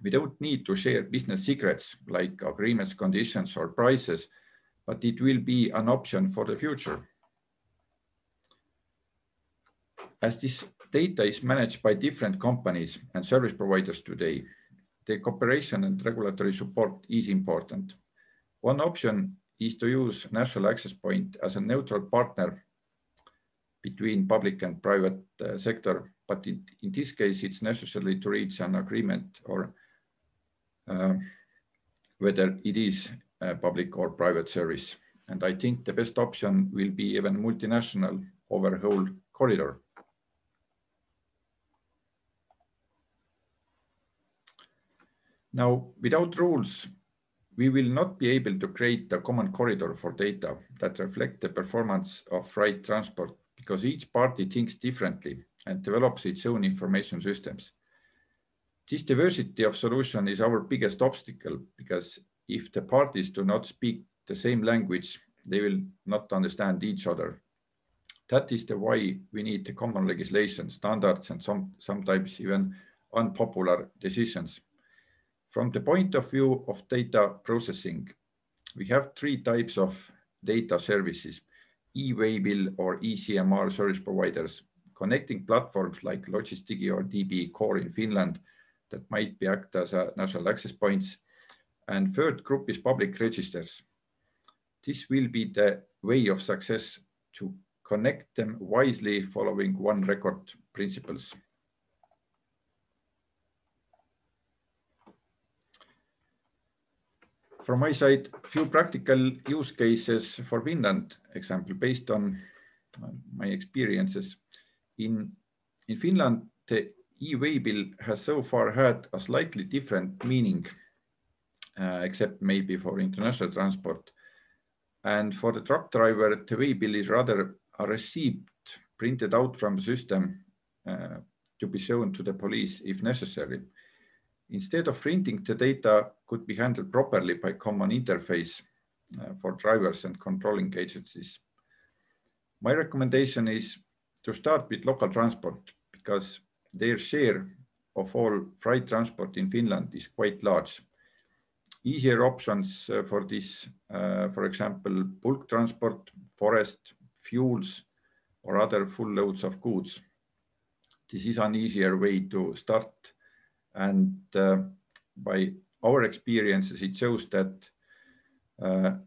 We don't need to share business secrets like agreements, conditions, or prices, but it will be an option for the future. As this data is managed by different companies and service providers today, the cooperation and regulatory support is important. One option is to use national access point as a neutral partner between public and private sector, but in this case, it's necessary to reach an agreement or whether it is a public or private service. And I think the best option will be even multinational over the whole corridor. Now, without rules, we will not be able to create a common corridor for data that reflect the performance of freight transport, because each party thinks differently and develops its own information systems. This diversity of solution is our biggest obstacle, because if the parties do not speak the same language, they will not understand each other. That is the why we need the common legislation, standards, and sometimes even unpopular decisions. From the point of view of data processing, we have three types of data services: Eway bill or ECMR service providers, connecting platforms like Logistigi or DB Core in Finland that might be act as a national access points. And third group is public registers. This will be the way of success to connect them wisely following one record principles. From my side, few practical use cases for Finland example based on my experiences. In Finland, the e-way bill has so far had a slightly different meaning, except maybe for international transport. And for the truck driver, the way bill is rather a receipt printed out from the system to be shown to the police if necessary. Instead of printing, the data could be handled properly by common interface for drivers and controlling agencies. My recommendation is to start with local transport, because their share of all freight transport in Finland is quite large. Easier options for this, for example, bulk transport, forest, fuels, or other full loads of goods. This is an easier way to start. And by our experiences, it shows that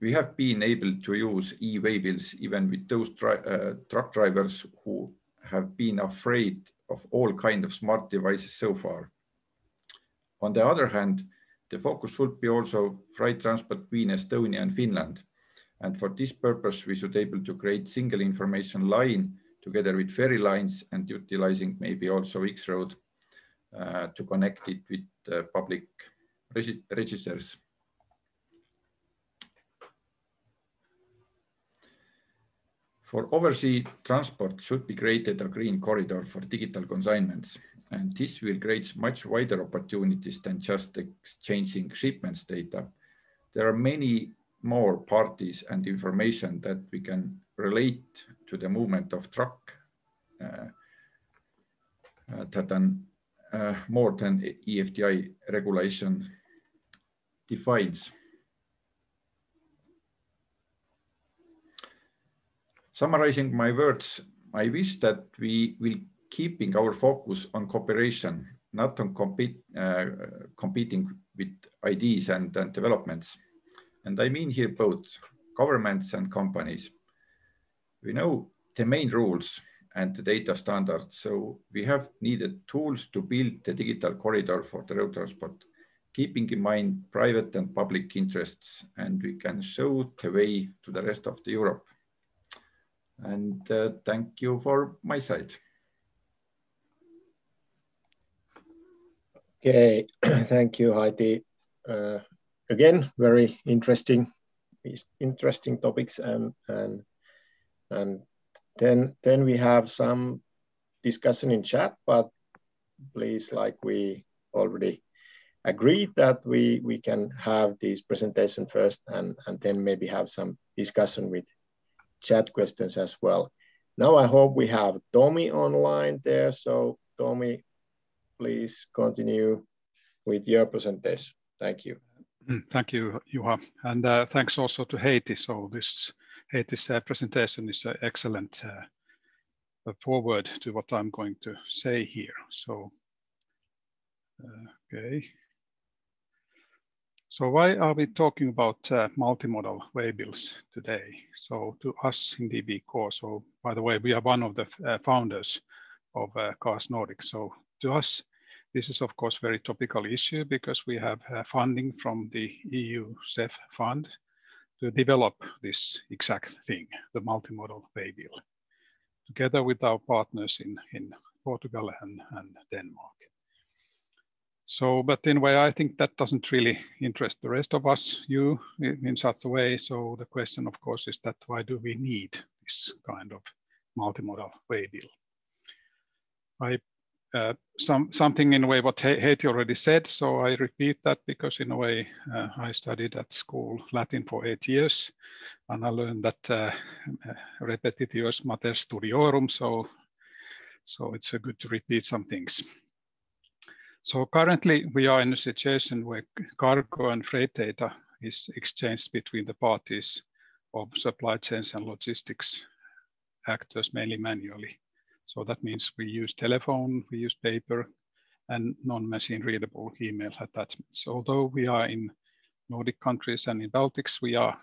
we have been able to use e-way bills even with those truck drivers who have been afraid of all kinds of smart devices so far. On the other hand, the focus should be also freight transport between Estonia and Finland. And for this purpose, we should be able to create single information line together with ferry lines and utilizing maybe also X-Road to connect it with public registers. For overseas transport should be created a green corridor for digital consignments, and this will create much wider opportunities than just exchanging shipments data. There are many more parties and information that we can relate to the movement of truck more than EFTI regulation defines. Summarizing my words, I wish that we will keeping our focus on cooperation, not on competing with ideas and developments. And I mean here both governments and companies. We know the main rules and the data standards, so we have needed tools to build the digital corridor for the road transport, keeping in mind private and public interests, and we can show the way to the rest of the Europe. And thank you for my side. Okay, thank you, Heidi. Again, very interesting topics, and then we have some discussion in chat, but please, like we already agreed that we can have this presentation first and then maybe have some discussion with chat questions as well. Now I hope we have Tommy online there. So Tommy, please continue with your presentation. Thank you. Thank you, Juha. And thanks also to Heidi. So this Heidi's presentation is an excellent forward to what I'm going to say here. So, okay. So why are we talking about multimodal waybills today? So to us in DB Core, so by the way, we are one of the founders of CaaS Nordic. So to us, this is of course very topical issue because we have funding from the EU CEF fund to develop this exact thing, the multimodal waybill, together with our partners in Portugal and Denmark. So, but in a way, I think that doesn't really interest the rest of us, you, in such a way. So the question, of course, is that why do we need this kind of multimodal waybill? Something in a way what Heidi already said, so I repeat that because in a way I studied at school Latin for 8 years, and I learned that repetitio mater studiorum, so it's good to repeat some things. So currently we are in a situation where cargo and freight data is exchanged between the parties of supply chains and logistics actors, mainly manually. So that means we use telephone, we use paper, and non-machine readable email attachments. Although we are in Nordic countries and in Baltics, we are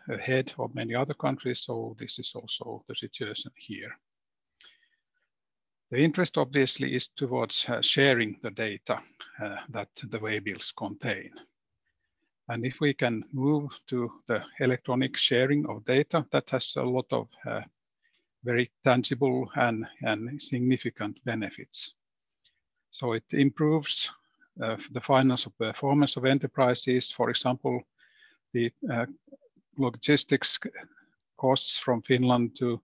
ahead of many other countries, so this is also the situation here. The interest obviously is towards sharing the data that the waybills contain. And if we can move to the electronic sharing of data, that has a lot of very tangible and significant benefits. So it improves the financial performance of enterprises. For example, the logistics costs from Finland to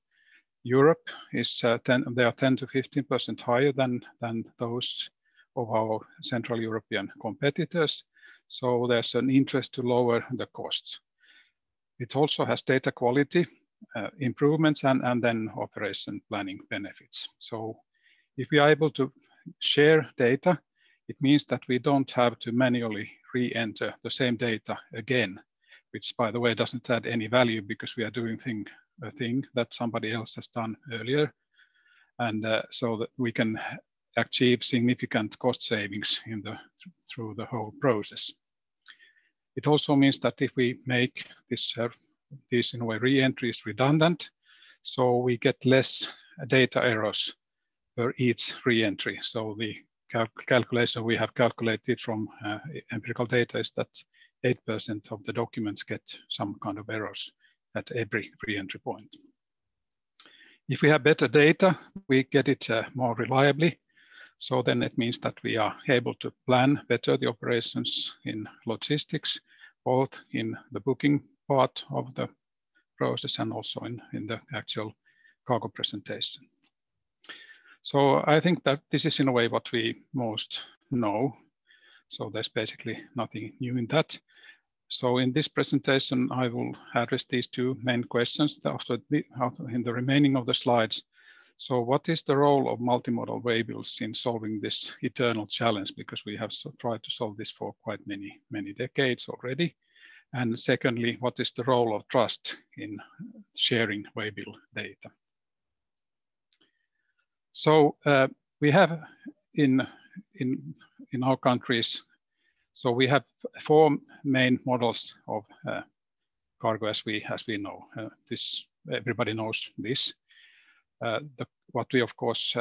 Europe is they are 10 to 15% higher than those of our Central European competitors. So there's an interest to lower the costs. It also has data quality improvements and then operation planning benefits. So if we are able to share data, it means that we don't have to manually re-enter the same data again, which by the way doesn't add any value because we are doing a thing that somebody else has done earlier, and so that we can achieve significant cost savings through the whole process. It also means that if we make these in a way re-entries redundant, so we get less data errors per each re-entry. So the calculation we have calculated from empirical data is that 8% of the documents get some kind of errors at every re-entry point. If we have better data, we get it more reliably. So then it means that we are able to plan better the operations in logistics, both in the booking part of the process and also in the actual cargo presentation. So I think that this is in a way what we most know. So there's basically nothing new in that. So in this presentation, I will address these two main questions in the remaining of the slides. So what is the role of multimodal waybills in solving this eternal challenge? Because we have tried to solve this for quite many decades already. And secondly, what is the role of trust in sharing waybill data? So we have in our countries, so we have 4 main models of cargo as we know. This everybody knows this. What we of course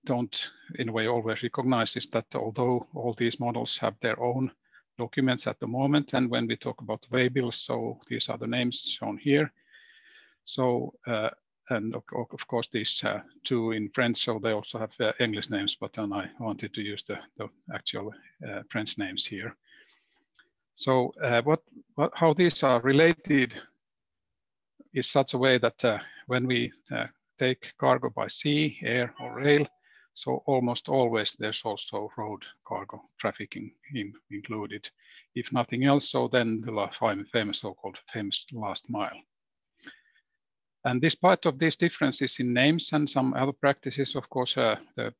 don't in a way always recognize is that although all these models have their own documents at the moment, and when we talk about waybills, so these are the names shown here. So and of course these 2 in French, so they also have English names, but then I wanted to use the actual French names here. So how these are related is such a way that when we take cargo by sea, air or rail, So almost always there's also road cargo trafficking included. If nothing else, so then the famous so-called famous last mile. And despite of these differences in names and some other practices, of course, the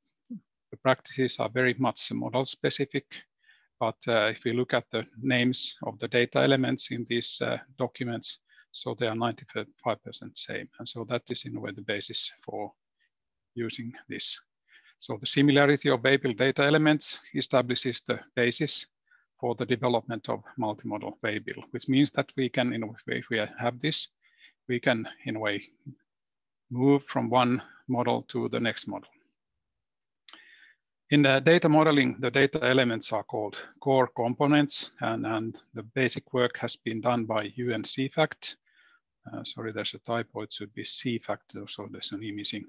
practices are very much model specific. But if we look at the names of the data elements in these documents, so they are 95% same. And so that is in a way the basis for using this. So the similarity of Waybill data elements establishes the basis for the development of multimodal Waybill, which means that we can, in a way, if we have this, we can, in a way, move from one model to the next model. In the data modeling, the data elements are called core components, and the basic work has been done by UN CFACT. Sorry, there's a typo, it should be CFACT, so there's an E missing.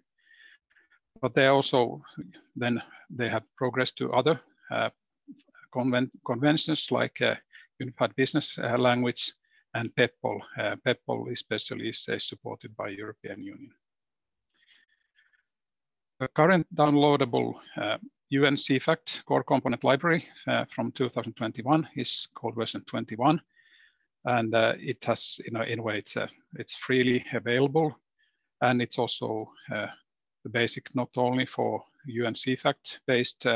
But they also, then they have progressed to other conventions like Unified Business Language and PEPPOL. PEPPOL especially is supported by European Union. The current downloadable UN CFACT core component library from 2021 is called version 21, and it has, in a way, it's freely available, and it's also the basic not only for UN CFACT based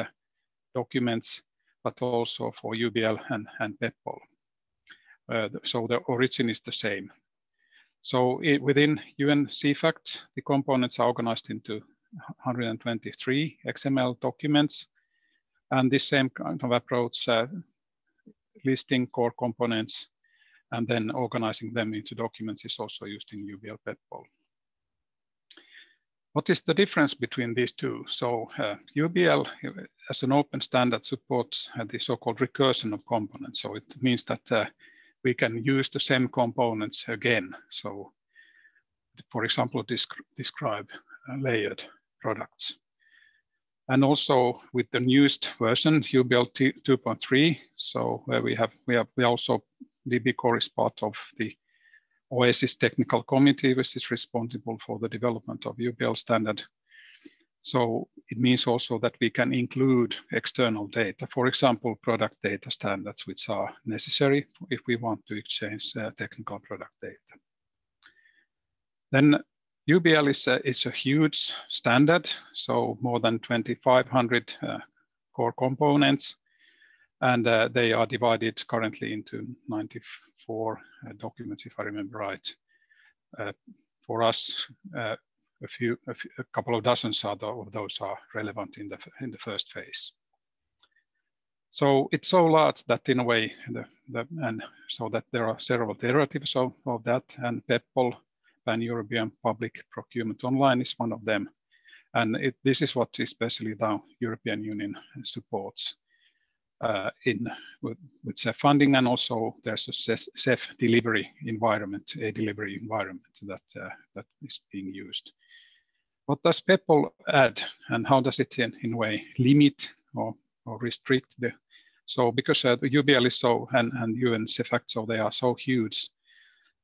documents, but also for UBL and PEPPOL. So the origin is the same. So within UN CFACT, the components are organized into 123 XML documents, and this same kind of approach, listing core components and then organizing them into documents, is also used in UBL PEPPOL. What is the difference between these two? So UBL as an open standard supports the so-called recursion of components. So it means that we can use the same components again. So for example, describe layered products. And also with the newest version, UBL 2.3, so where we also, DB Core is part of the OASIS technical committee, which is responsible for the development of UBL standard. So it means also that we can include external data, for example, product data standards, which are necessary if we want to exchange technical product data. Then UBL is a huge standard, so more than 2,500 core components, and they are divided currently into 94 documents, if I remember right. For us, a couple of dozens of those are relevant in the first phase. So it's so large that in a way, and so that there are several derivatives of that, and PEPPOL, Pan-European Public Procurement Online, is one of them. And this is what especially the European Union supports with CEF funding, and also there's a CEF delivery environment, a delivery environment that is being used. What does PEPPOL add, and how does it in a way limit or restrict the? So because the UBL is so, and UN CFACT, so they are so huge,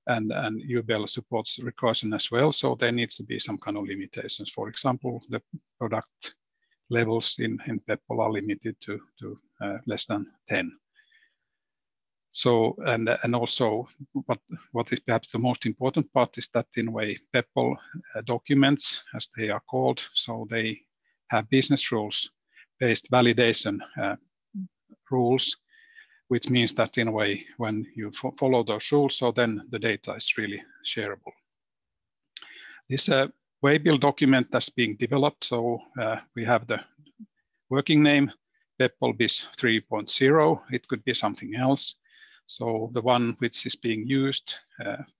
and UBL supports recursion as well, so there needs to be some kind of limitations. For example, the product levels in PEPPOL are limited to less than 10. So, and also what is perhaps the most important part is that in a way PEPPOL documents, as they are called, so they have business rules based validation rules, which means that in a way when you follow those rules, so then the data is really shareable. This Waybill document that's being developed, so we have the working name PEPPOL BIS 3.0. It could be something else. So the one which is being used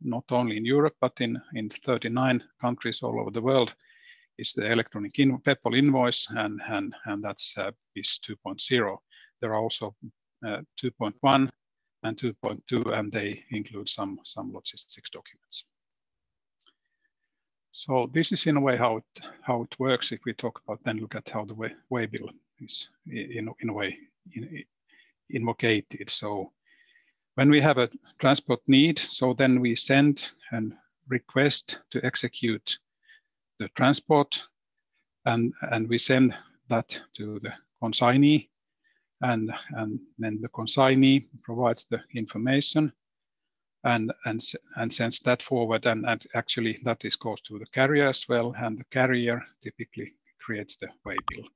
not only in Europe but in 39 countries all over the world is the electronic PEPPOL invoice, and that's BIS 2.0. There are also 2.1 and 2.2, and they include some logistics documents. So this is in a way how it works. If we talk about, then look at how the Waybill is in a way invocated. So when we have a transport need, so then we send and request to execute the transport, and we send that to the consignee, and then the consignee provides the information and sends that forward, and actually that goes to the carrier as well, and the carrier typically creates the waybill.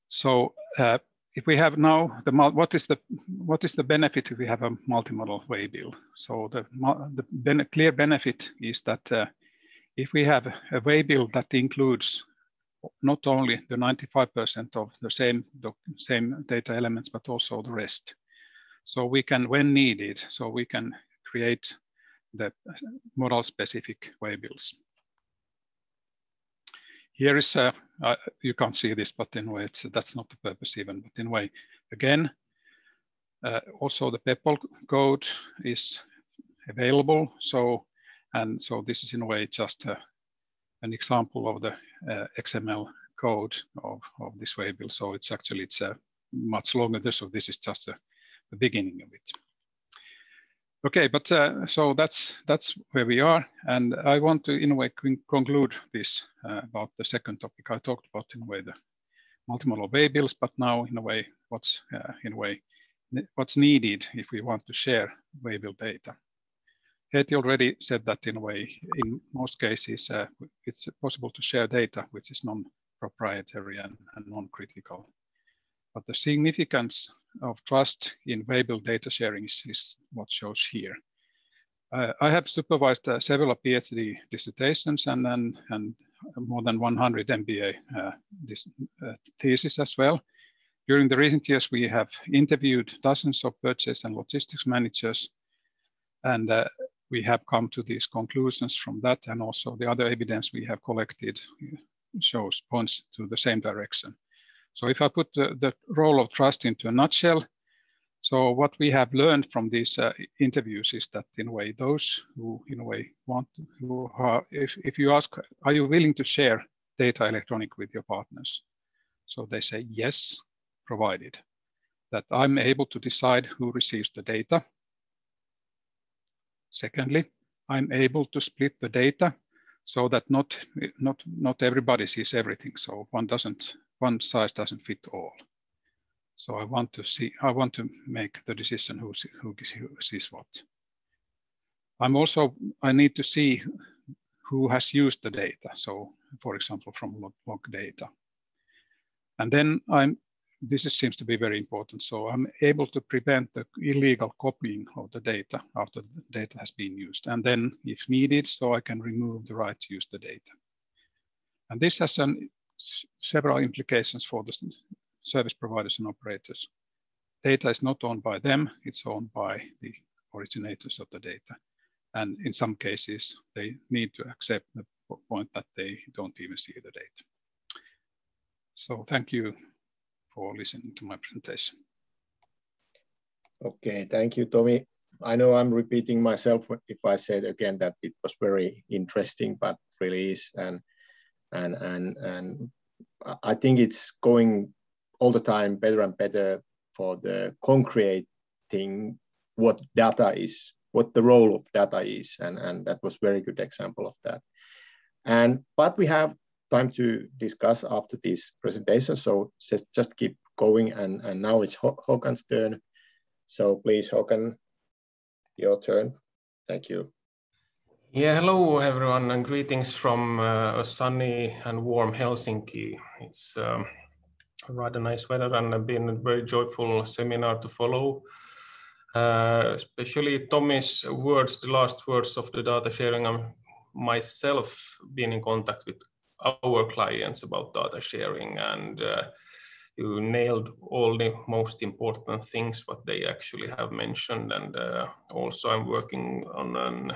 So if we have now what is the benefit if we have a multimodal waybill? So the clear benefit is that if we have a waybill that includes not only the 95% of the same data elements, but also the rest. So we can, when needed, so we can create the model-specific waybills. Here is you can't see this, but in a way that's not the purpose even. But in a way, again, also the PEPL code is available. So this is in a way just an example of the XML code of this waybill. So it's much longer. So this is just the beginning of it. Okay, but so that's where we are, and I want to in a way conclude this about the second topic. I talked about in a way the multimodal waybills, but now in a way what's needed if we want to share waybill data. Heiti already said that in a way, in most cases, it's possible to share data which is non-proprietary and non-critical. But the significance of trust in waybill data sharing is what shows here. I have supervised several PhD dissertations and more than 100 MBA theses as well. During the recent years, we have interviewed dozens of purchase and logistics managers, and we have come to these conclusions from that, and also the other evidence we have collected points to the same direction. So if I put the role of trust into a nutshell, so what we have learned from these interviews is that in a way, those who in a way if you ask, are you willing to share data electronic with your partners? So they say yes, provided that I'm able to decide who receives the data. Secondly, I'm able to split the data so that not everybody sees everything. So one size doesn't fit all. So I want to make the decision who sees what. I need to see who has used the data. So for example, from log data. And then this seems to be very important. So I'm able to prevent the illegal copying of the data after the data has been used. And then if needed, so I can remove the right to use the data. And this has several implications for the service providers and operators. Data is not owned by them, it's owned by the originators of the data. And in some cases, they need to accept the point that they don't even see the data. So thank you for listening to my presentation. Okay, thank you, Tommy. I know I'm repeating myself if I said again that it was very interesting, but really is, and I think it's going all the time better and better for the concrete thing, what data is, what the role of data is, and that was very good example of that. But we have time to discuss after this presentation, so just keep going, and now it's Håkan's turn. So please, Håkan, your turn. Thank you. Yeah, hello everyone, and greetings from a sunny and warm Helsinki. It's rather nice weather, and it's been a very joyful seminar to follow. Especially Tommy's words, the last words of the data sharing. I'm myself been in contact with our clients about data sharing, and you nailed all the most important things what they actually have mentioned. And also I'm working on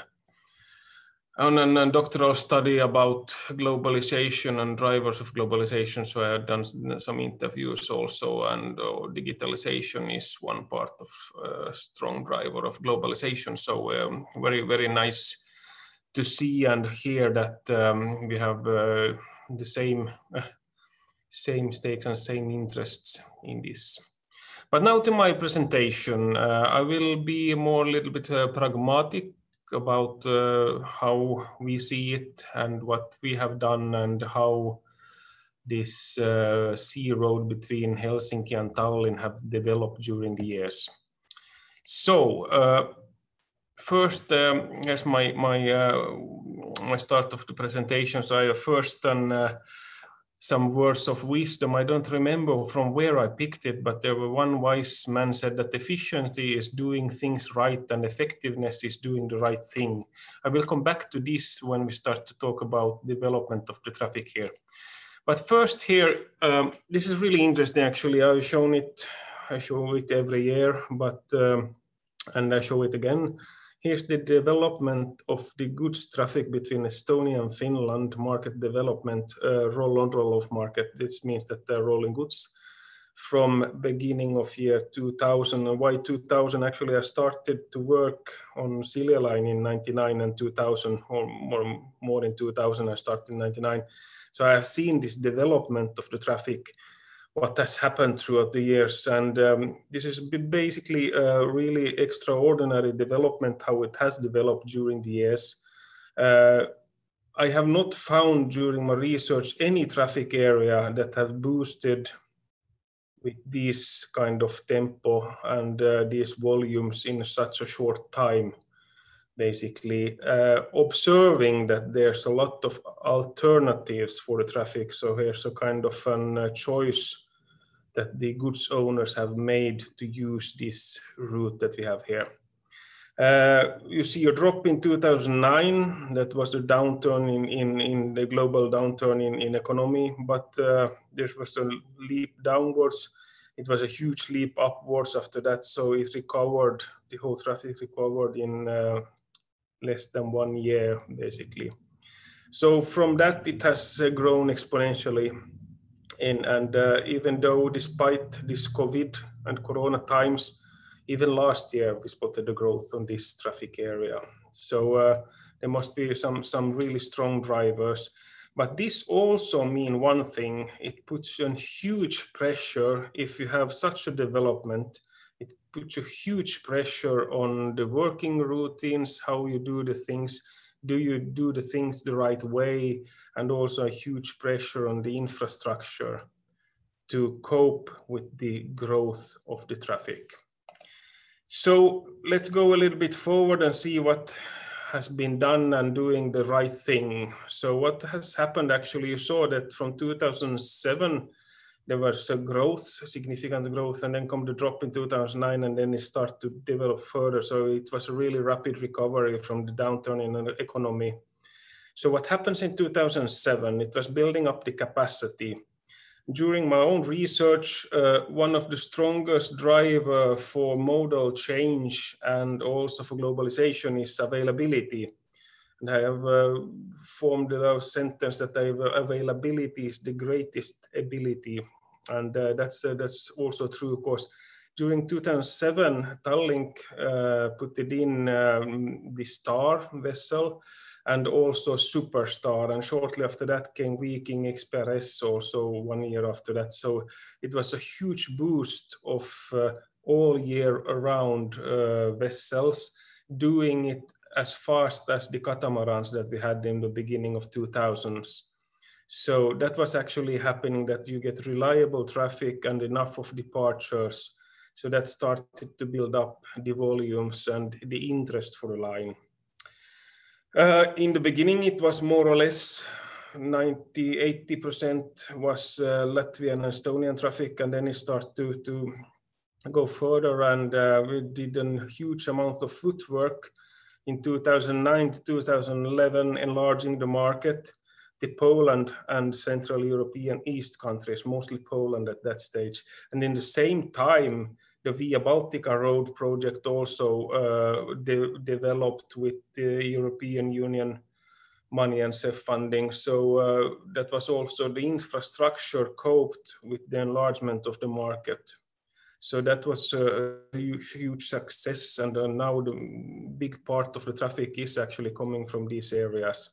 a doctoral study about globalization and drivers of globalization. So I have done some interviews also, and digitalization is one part of a strong driver of globalization. So very, very nice to see and hear that we have the same stakes and same interests in this. But now to my presentation. I will be more a little bit pragmatic about how we see it and what we have done and how this sea road between Helsinki and Tallinn have developed during the years. So first, here's my start of the presentation. So I have first done some words of wisdom. I don't remember from where I picked it, but there were one wise man said that efficiency is doing things right and effectiveness is doing the right thing. I will come back to this when we start to talk about development of the traffic here. But first here, this is really interesting actually. I show it every year, but and I show it again. Here's the development of the goods traffic between Estonia and Finland, market development, roll-on, roll-off market. This means that they're rolling goods from beginning of year 2000. And why 2000? Actually, I started to work on Silja Line in 99 and 2000, or more in 2000. I started in 99. So I have seen this development of the traffic, what has happened throughout the years. And this is basically a really extraordinary development, how it has developed during the years. I have not found during my research any traffic area that have boosted with this kind of tempo and these volumes in such a short time. Basically observing that there's a lot of alternatives for the traffic. So here's a kind of a choice that the goods owners have made to use this route that we have here. You see a drop in 2009. That was the downturn in the global downturn in economy, but there was a leap downwards. It was a huge leap upwards after that. So it recovered, the whole traffic recovered in less than 1 year, basically. So from that, it has grown exponentially. And even though despite this COVID and Corona times, even last year we spotted the growth on this traffic area. So there must be some really strong drivers. But this also means one thing: it puts a huge pressure if you have such a development. It puts a huge pressure on the working routines, how you do the things. Do you do the things the right way? And also a huge pressure on the infrastructure to cope with the growth of the traffic. So let's go a little bit forward and see what has been done and doing the right thing. So what has happened actually, you saw that from 2007, there was a growth, significant growth, and then come the drop in 2009, and then it started to develop further. So it was a really rapid recovery from the downturn in the economy. So what happens in 2007, it was building up the capacity. During my own research, one of the strongest driver for modal change and also for globalization is availability. And I have formed a sentence that availability is the greatest ability. And that's also true, of course. During 2007, Tallink put it in the Star vessel and also Superstar. And shortly after that came Viking Express, also 1 year after that. So it was a huge boost of all year around vessels doing it as fast as the catamarans that we had in the beginning of 2000s. So that was actually happening, that you get reliable traffic and enough of departures. So that started to build up the volumes and the interest for the line. In the beginning, it was more or less 90–80% was Latvian and Estonian traffic, and then it started to go further, and we did a huge amount of footwork in 2009 to 2011, enlarging the market. The Poland and Central European East countries, mostly Poland at that stage. And in the same time, the Via Baltica road project also developed with the European Union money and CEF funding. So that was also the infrastructure coped with the enlargement of the market. So that was a huge success. And now the big part of the traffic is actually coming from these areas.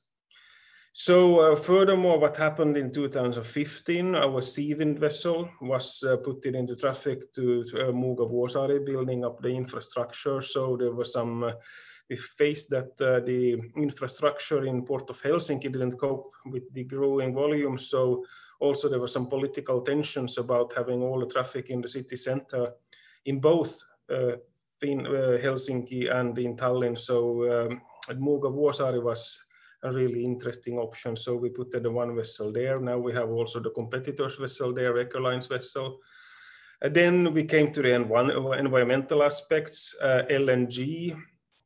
So furthermore, what happened in 2015, our sea wind vessel was put into traffic to Muuga Vuosaari, building up the infrastructure. So there was some we faced that the infrastructure in Port of Helsinki didn't cope with the growing volume. So also there were some political tensions about having all the traffic in the city center in both Helsinki and in Tallinn. So Muuga-Vuosaari was a really interesting option. So we put the one vessel there. Now we have also the competitor's vessel there, Ecoline's vessel. Then we came to the environmental aspects, LNG,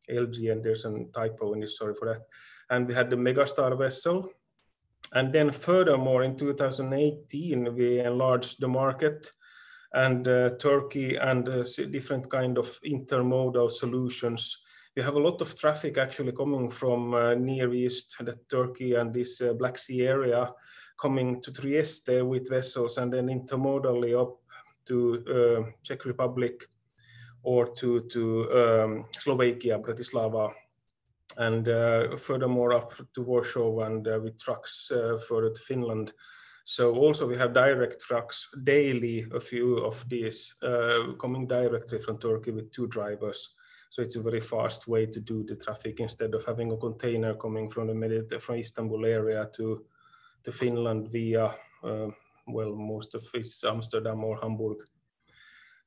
and there's a typo in this, sorry for that. And we had the Megastar vessel. And then furthermore, in 2018, we enlarged the market, and Turkey and different kind of intermodal solutions. We have a lot of traffic actually coming from Near East, Turkey and this Black Sea area, coming to Trieste with vessels and then intermodally up to Czech Republic or to Slovakia, Bratislava, and furthermore up to Warsaw and with trucks further to Finland. So also we have direct trucks daily, a few of these coming directly from Turkey with 2 drivers. So it's a very fast way to do the traffic instead of having a container coming from the from Istanbul area to Finland via, well, most of it's Amsterdam or Hamburg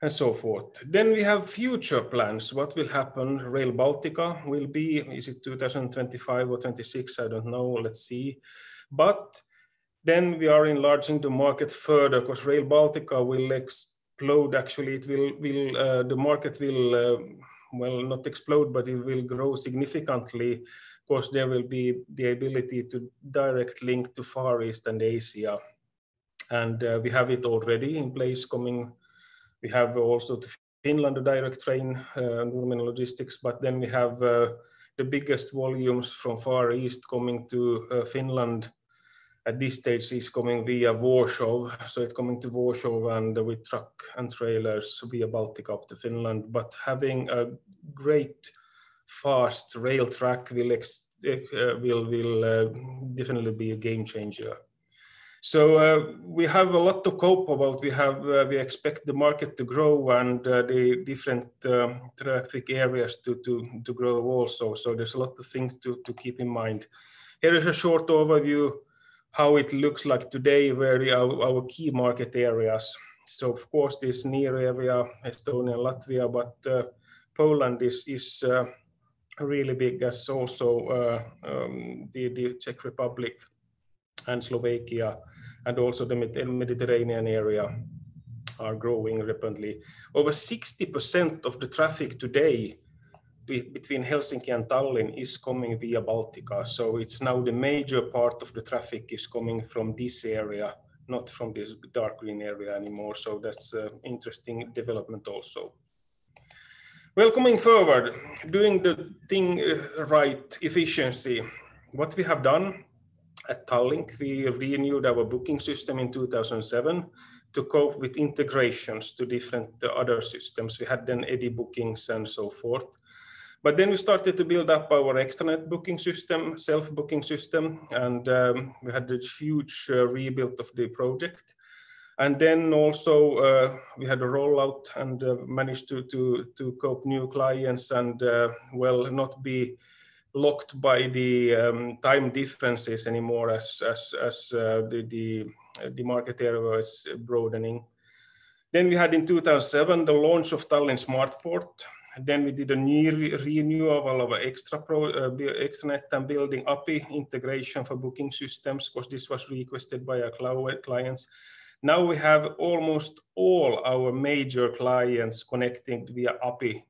and so forth. Then we have future plans. What will happen? Rail Baltica will be, is it 2025 or 26? I don't know, let's see. But then we are enlarging the market further because Rail Baltica will explode. Actually, it will the market will, well, not explode, but it will grow significantly because there will be the ability to direct link to Far East and Asia. And we have it already in place coming. We have also to Finland a direct train, Nurmen Logistics, but then we have the biggest volumes from Far East coming to Finland. At this stage is coming via Warsaw, so it's coming to Warsaw and with truck and trailers via Baltic up to Finland. But having a great fast rail track will definitely be a game changer. So we have a lot to cope about. We expect the market to grow and the different traffic areas to grow also. So there's a lot of things to keep in mind. Here is a short overview how it looks like today, where our key market areas. So of course this near area, Estonia and Latvia, but Poland is really big, as also the Czech Republic and Slovakia, and also the Mediterranean area are growing rapidly. Over 60% of the traffic today between Helsinki and Tallinn is coming via Baltica. So it's now the major part of the traffic is coming from this area, not from this dark green area anymore. So that's an interesting development also. Well, coming forward, doing the thing right, efficiency. What we have done at Tallink, we renewed our booking system in 2007 to cope with integrations to different other systems. We had then EDI bookings and so forth. But then we started to build up our extranet booking system, self-booking system, and we had a huge rebuild of the project. And then also we had a rollout and managed to cope new clients and well, not be locked by the time differences anymore as the market area was broadening. Then we had in 2007 the launch of Tallinn Smartport. Then we did a new renewal of our extranet and building API integration for booking systems, because this was requested by our clients. Now we have almost all our major clients connecting via API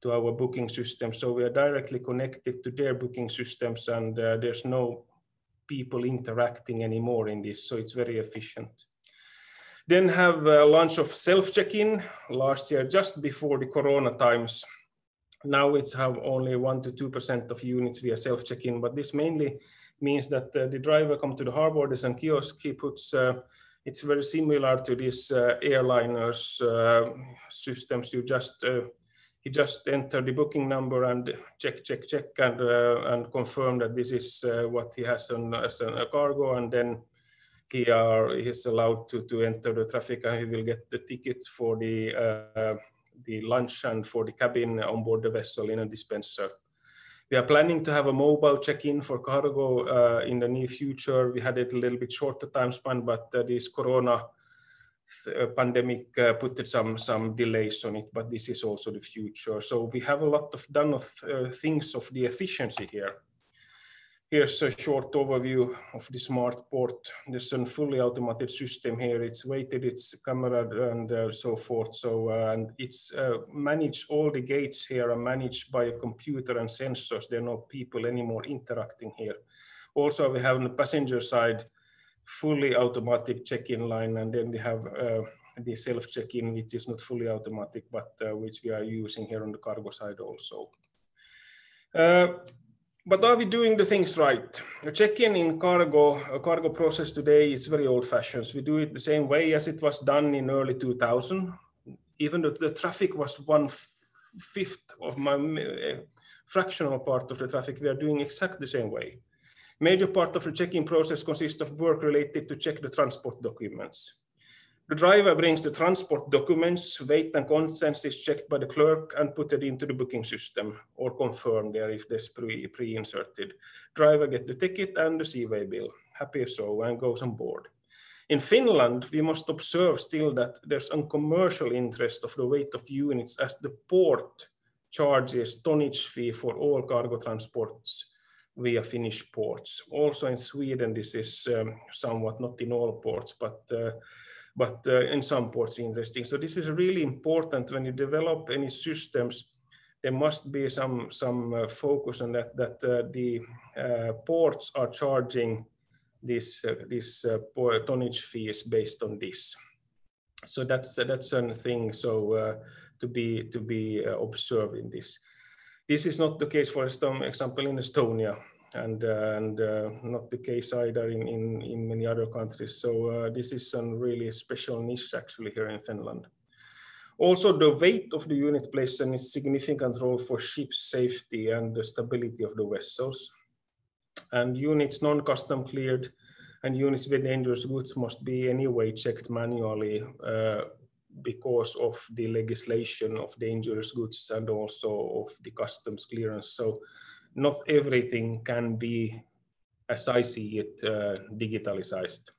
to our booking system. So we are directly connected to their booking systems, and there's no people interacting anymore in this. So it's very efficient. Then have a launch of self-check-in last year, just before the Corona times. Now it's have only 1 to 2% of units via self-check-in, but this mainly means that the driver comes to the harbor, there's a kiosk, he puts, it's very similar to this airliners systems. You just, he just enter the booking number and check, and confirm that this is what he has as a cargo, and then he is allowed to enter the traffic, and he will get the ticket for the lunch and for the cabin on board the vessel in a dispenser. We are planning to have a mobile check-in for cargo in the near future. We had it a little bit shorter time span, but this Corona pandemic put some delays on it, but this is also the future. So we have a lot of things of the efficiency here. Here's a short overview of the smart port. There's a fully automated system here. It's weighted, it's camera and so forth. So and it's managed, all the gates here are managed by a computer and sensors. There are no people anymore interacting here. Also, we have on the passenger side, fully automatic check-in line, and then we have the self-check-in, which is not fully automatic, but which we are using here on the cargo side also. But are we doing the things right? A check-in in cargo process today is very old-fashioned. We do it the same way as it was done in early 2000. Even though the traffic was 1/5 of my fractional part of the traffic, we are doing exactly the same way. Major part of the check-in process consists of work related to check the transport documents. The driver brings the transport documents, weight and contents is checked by the clerk and put it into the booking system or confirmed there if there's pre-inserted. Driver get the ticket and the Eway bill, happy so, and goes on board. In Finland, we must observe still that there's a commercial interest of the weight of units as the port charges tonnage fee for all cargo transports via Finnish ports. Also in Sweden, this is somewhat not in all ports, but in some ports interesting. So this is really important when you develop any systems. There must be some focus on that the ports are charging this tonnage fees based on this. So that's a thing. So to be observed in this. This is not the case, for example, in Estonia, and not the case either in many other countries. So this is a really special niche actually here in Finland. Also, the weight of the unit plays a significant role for ship safety and the stability of the vessels. And units non-custom cleared and units with dangerous goods must be anyway checked manually because of the legislation of dangerous goods and also of the customs clearance. So not everything can be, as I see it, digitalized.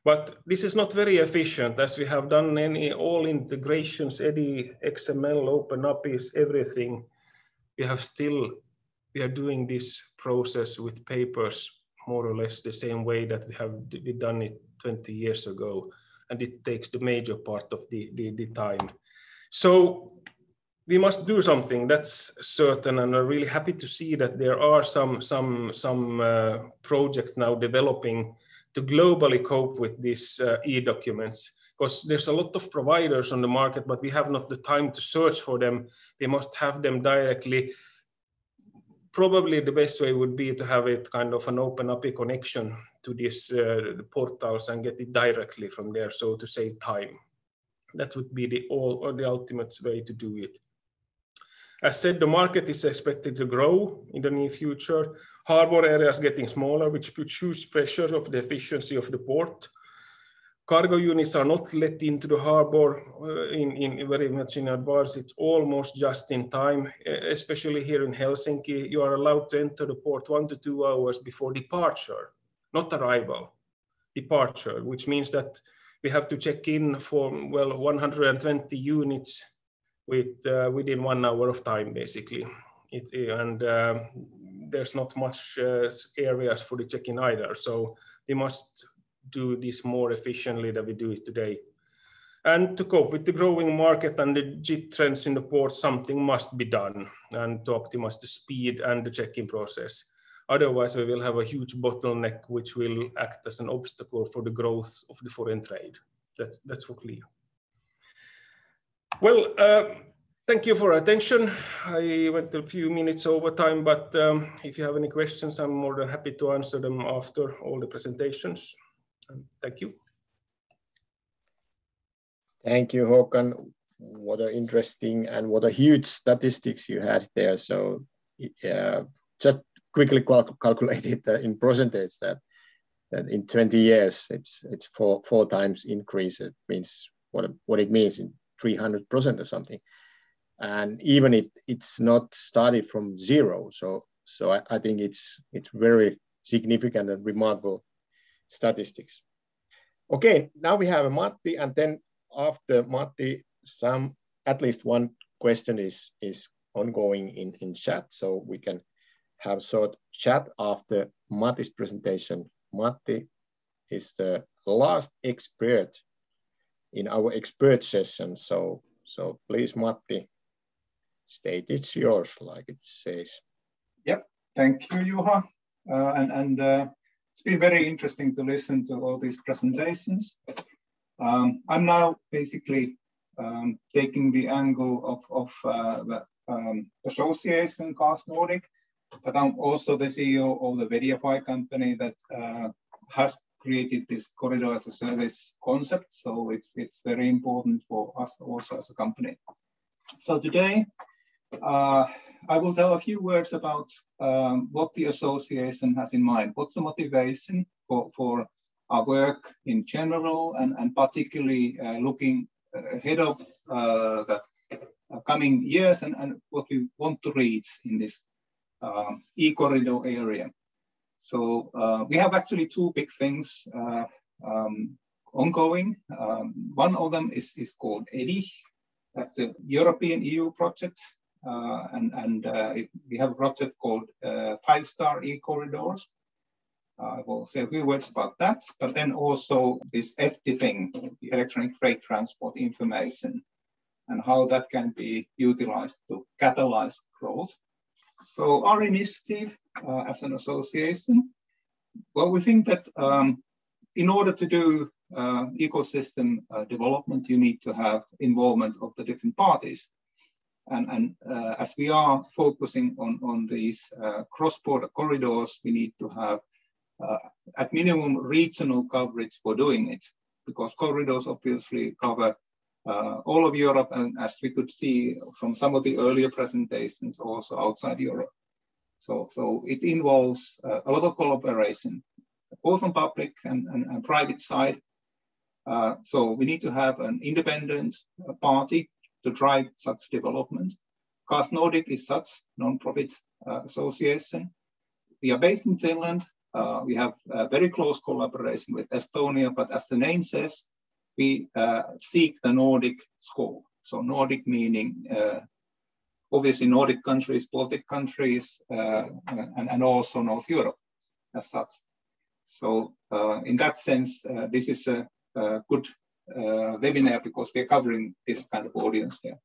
But this is not very efficient, as we have done all integrations, any XML, open APIs, everything. We are doing this process with papers more or less the same way that we done it 20 years ago, and it takes the major part of the time. So we must do something, that's certain, and I'm really happy to see that there are some projects now developing to globally cope with these e-documents, because there's a lot of providers on the market, but we have not the time to search for them. They must have them directly. Probably the best way would be to have it kind of an open API connection to these portals and get it directly from there, so to save time. That would be the ultimate way to do it. As said, the market is expected to grow in the near future. Harbor areas getting smaller, which puts huge pressure of the efficiency of the port. Cargo units are not let into the harbor in very much in advance. It's almost just in time, especially here in Helsinki. You are allowed to enter the port 1 to 2 hours before departure, not arrival, departure, which means that we have to check in for, well, 120 units within 1 hour of time, basically. There's not much areas for the check-in either. So we must do this more efficiently than we do it today. And to cope with the growing market and the JIT trends in the port, something must be done, and to optimize the speed and the check-in process. Otherwise, we will have a huge bottleneck, which will act as an obstacle for the growth of the foreign trade. That's for clear. Well, thank you for attention. I went a few minutes over time, but if you have any questions, I'm more than happy to answer them after all the presentations. Thank you. Thank you, Håkan. What an interesting and what a huge statistics you had there. So just quickly calculated in percentage that in 20 years, it's four times increase. It means what it means in 300% or something. And even it's not started from zero. So So I think it's very significant and remarkable statistics. Okay, now we have Matti, and then after Matti, at least one question is ongoing in chat, so we can have short chat after Matti's presentation. Matti is the last expert in our expert session, so please, Matti, stage is yours, like it says. Yep, thank you, Juha, and it's been very interesting to listen to all these presentations. I'm now basically taking the angle of the association CaaS Nordic, but I'm also the CEO of the Vediafi company that has created this corridor as a service concept. So it's very important for us also as a company. So today, I will tell a few words about what the association has in mind. What's the motivation for our work in general, and particularly looking ahead of the coming years, and what we want to reach in this e-corridor area. So we have actually two big things ongoing. One of them is called EFTI. That's the European EU project. We have a project called 5-star e-corridors. I will say a few words about that, but then also this EFTI thing, the electronic freight transport information, and how that can be utilized to catalyze growth. So our initiative as an association, well, we think that in order to do ecosystem development, you need to have involvement of the different parties. And as we are focusing on these cross-border corridors, we need to have at minimum regional coverage for doing it, because corridors obviously cover all of Europe, and as we could see from some of the earlier presentations, also outside Europe. So it involves a lot of collaboration, both on public and private side. So we need to have an independent party to drive such development. CaaS Nordic is such non-profit association. We are based in Finland. We have a very close collaboration with Estonia, but as the name says, we seek the Nordic scope. So Nordic meaning obviously Nordic countries, Baltic countries, and also North Europe as such. So in that sense, this is a good webinar because we're covering this kind of audience here.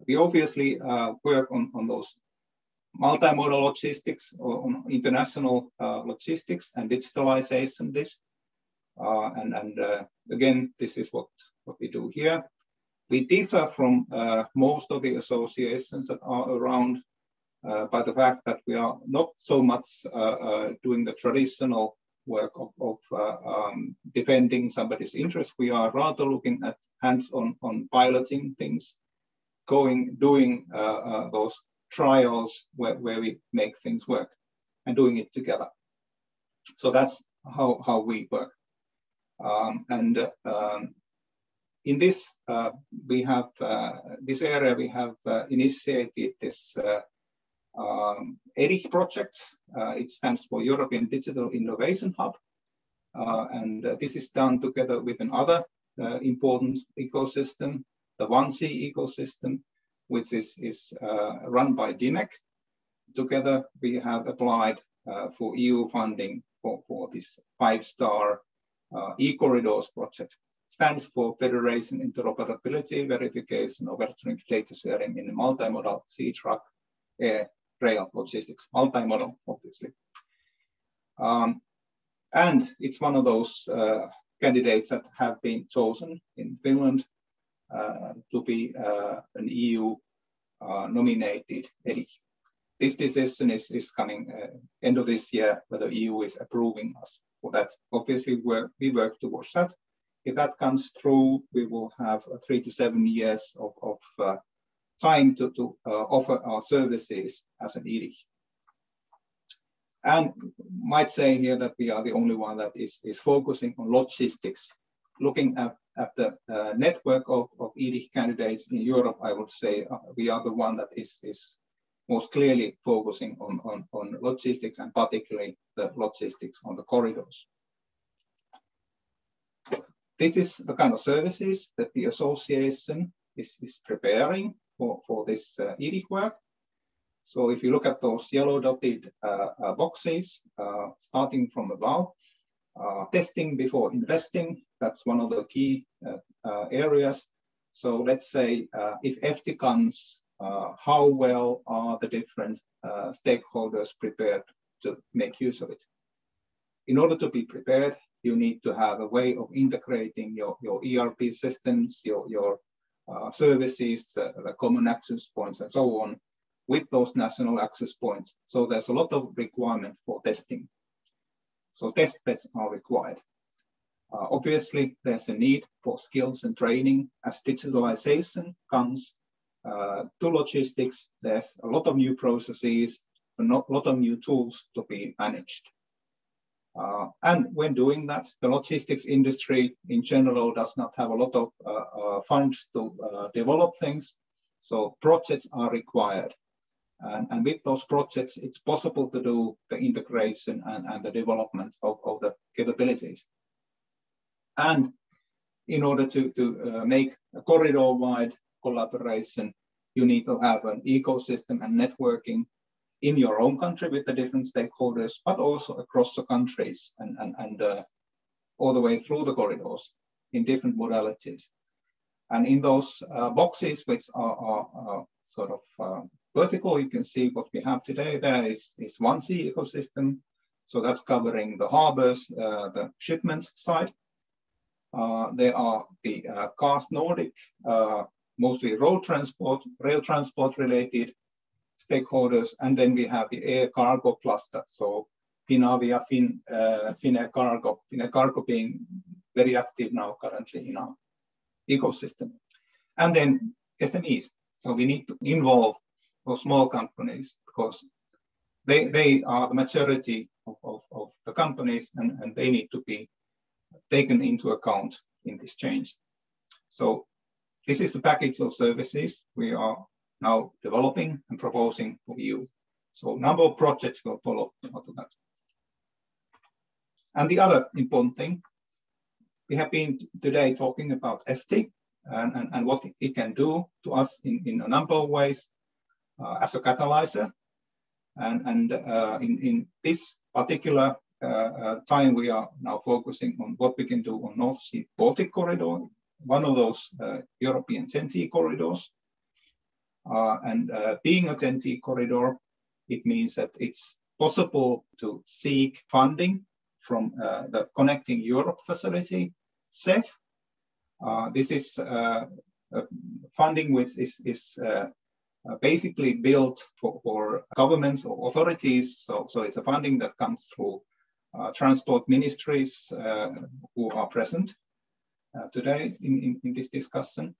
We obviously work on those multimodal logistics, or on international logistics and digitalization this. Again, this is what we do here. We differ from most of the associations that are around by the fact that we are not so much doing the traditional work of defending somebody's interest. We are rather looking at hands-on piloting things, doing those trials where we make things work and doing it together. So that's how we work. In this we have this area, we have initiated this ERIC project. It stands for European Digital Innovation Hub, and this is done together with another important ecosystem, the North-Sea ecosystem, which is run by DIMEC. Together we have applied for EU funding for this 5-star e-corridors project. It stands for Federation Interoperability Verification of Electronic Data Sharing in Multimodal Sea, Truck, Air, Rail Logistics. Multimodal, obviously. And it's one of those candidates that have been chosen in Finland to be an EU nominated ERIC. This decision is coming end of this year, whether EU is approving us for that. Obviously, we work towards that. If that comes through, we will have 3 to 7 years of time to offer our services as an ERIC. And might say here that we are the only one that is focusing on logistics. Looking at the network of ERIC candidates in Europe, I would say we are the one that is most clearly focusing on logistics and particularly the logistics on the corridors. This is the kind of services that the association is preparing for this EDIC work. So if you look at those yellow dotted boxes, starting from above, testing before investing, that's one of the key areas. So let's say if EFTI comes, how well are the different stakeholders prepared to make use of it? In order to be prepared, you need to have a way of integrating your ERP systems, your services, the common access points, and so on, with those national access points. So there's a lot of requirement for testing. So test beds are required. Obviously, there's a need for skills and training as digitalization comes to logistics. There's a lot of new processes, a lot of new tools to be managed. And when doing that, the logistics industry in general does not have a lot of funds to develop things. So projects are required. And with those projects, it's possible to do the integration and the development of the capabilities. And in order to make a corridor-wide collaboration, you need to have an ecosystem and networking in your own country with the different stakeholders, but also across the countries and all the way through the corridors in different modalities. And in those boxes, which are sort of vertical, you can see what we have today. There is one sea ecosystem. So that's covering the harbors, the shipment side. There are the CaaS Nordic, mostly road transport, rail transport related stakeholders. And then we have the air cargo cluster. So Finavia, Finnair Cargo, Finnair Cargo being very active now currently in our ecosystem. And then SMEs. So we need to involve those small companies because they are the majority of the companies and they need to be taken into account in this change. So this is the package of services we are now developing and proposing for you. So number of projects will follow after that. And the other important thing, we have been today talking about EFTI and what it can do to us in a number of ways as a catalyzer. And in this particular time, we are now focusing on what we can do on North-Sea Baltic corridor, one of those European TEN-T corridors. And being a TEN-T corridor, it means that it's possible to seek funding from the Connecting Europe facility, CEF. This is funding which is basically built for governments or authorities. So it's a funding that comes through transport ministries who are present today in this discussion.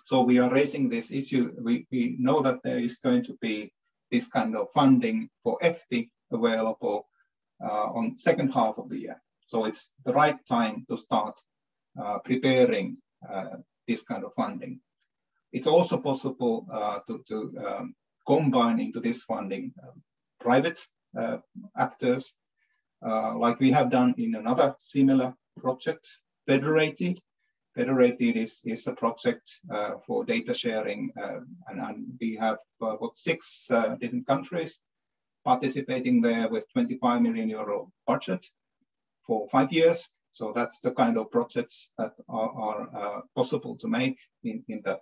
So we are raising this issue. We know that there is going to be this kind of funding for EFTI available on second half of the year. So it's the right time to start preparing this kind of funding. It's also possible to combine into this funding private actors, like we have done in another similar project, Federated. Federated is a project for data sharing, and we have about 6 different countries participating there with 25 million euro budget for 5 years. So that's the kind of projects that are possible to make in the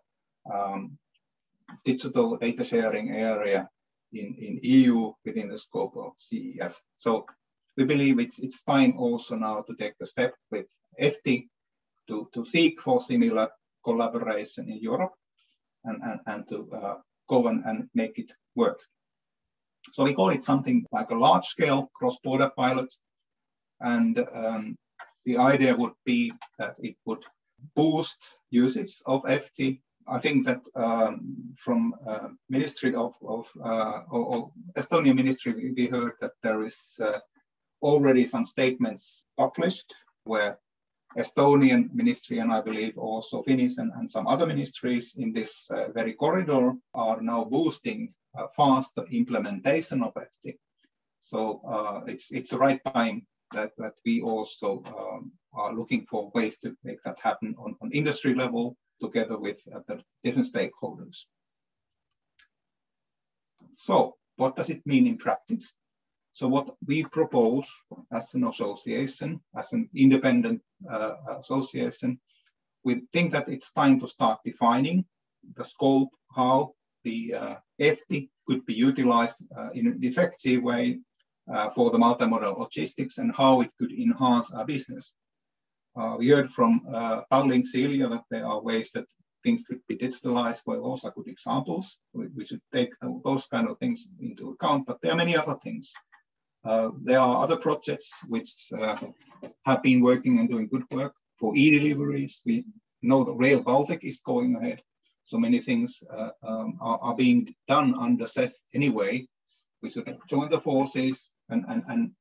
digital data sharing area in EU within the scope of CEF. So we believe it's time also now to take the step with EFTI to seek for similar collaboration in Europe and to go and make it work. So we call it something like a large-scale cross-border pilot. And the idea would be that it would boost usage of EFTI. I think that from Ministry of Estonian Ministry, we heard that there is already some statements published where Estonian Ministry, and I believe also Finnish and some other ministries in this very corridor are now boosting faster implementation of EFTI. So it's the right time that we also are looking for ways to make that happen on industry level together with the different stakeholders. So what does it mean in practice? So what we propose as an association, as an independent association, we think that it's time to start defining the scope, how the EFTI could be utilized in an effective way for the multimodal logistics and how it could enhance our business. We heard from Tallink earlier that there are ways that things could be digitalized. Well, those are good examples. We should take those kind of things into account, but there are many other things. There are other projects which have been working and doing good work for e-deliveries. We know that Rail Baltic is going ahead. So many things are being done under CEF anyway. We should join the forces and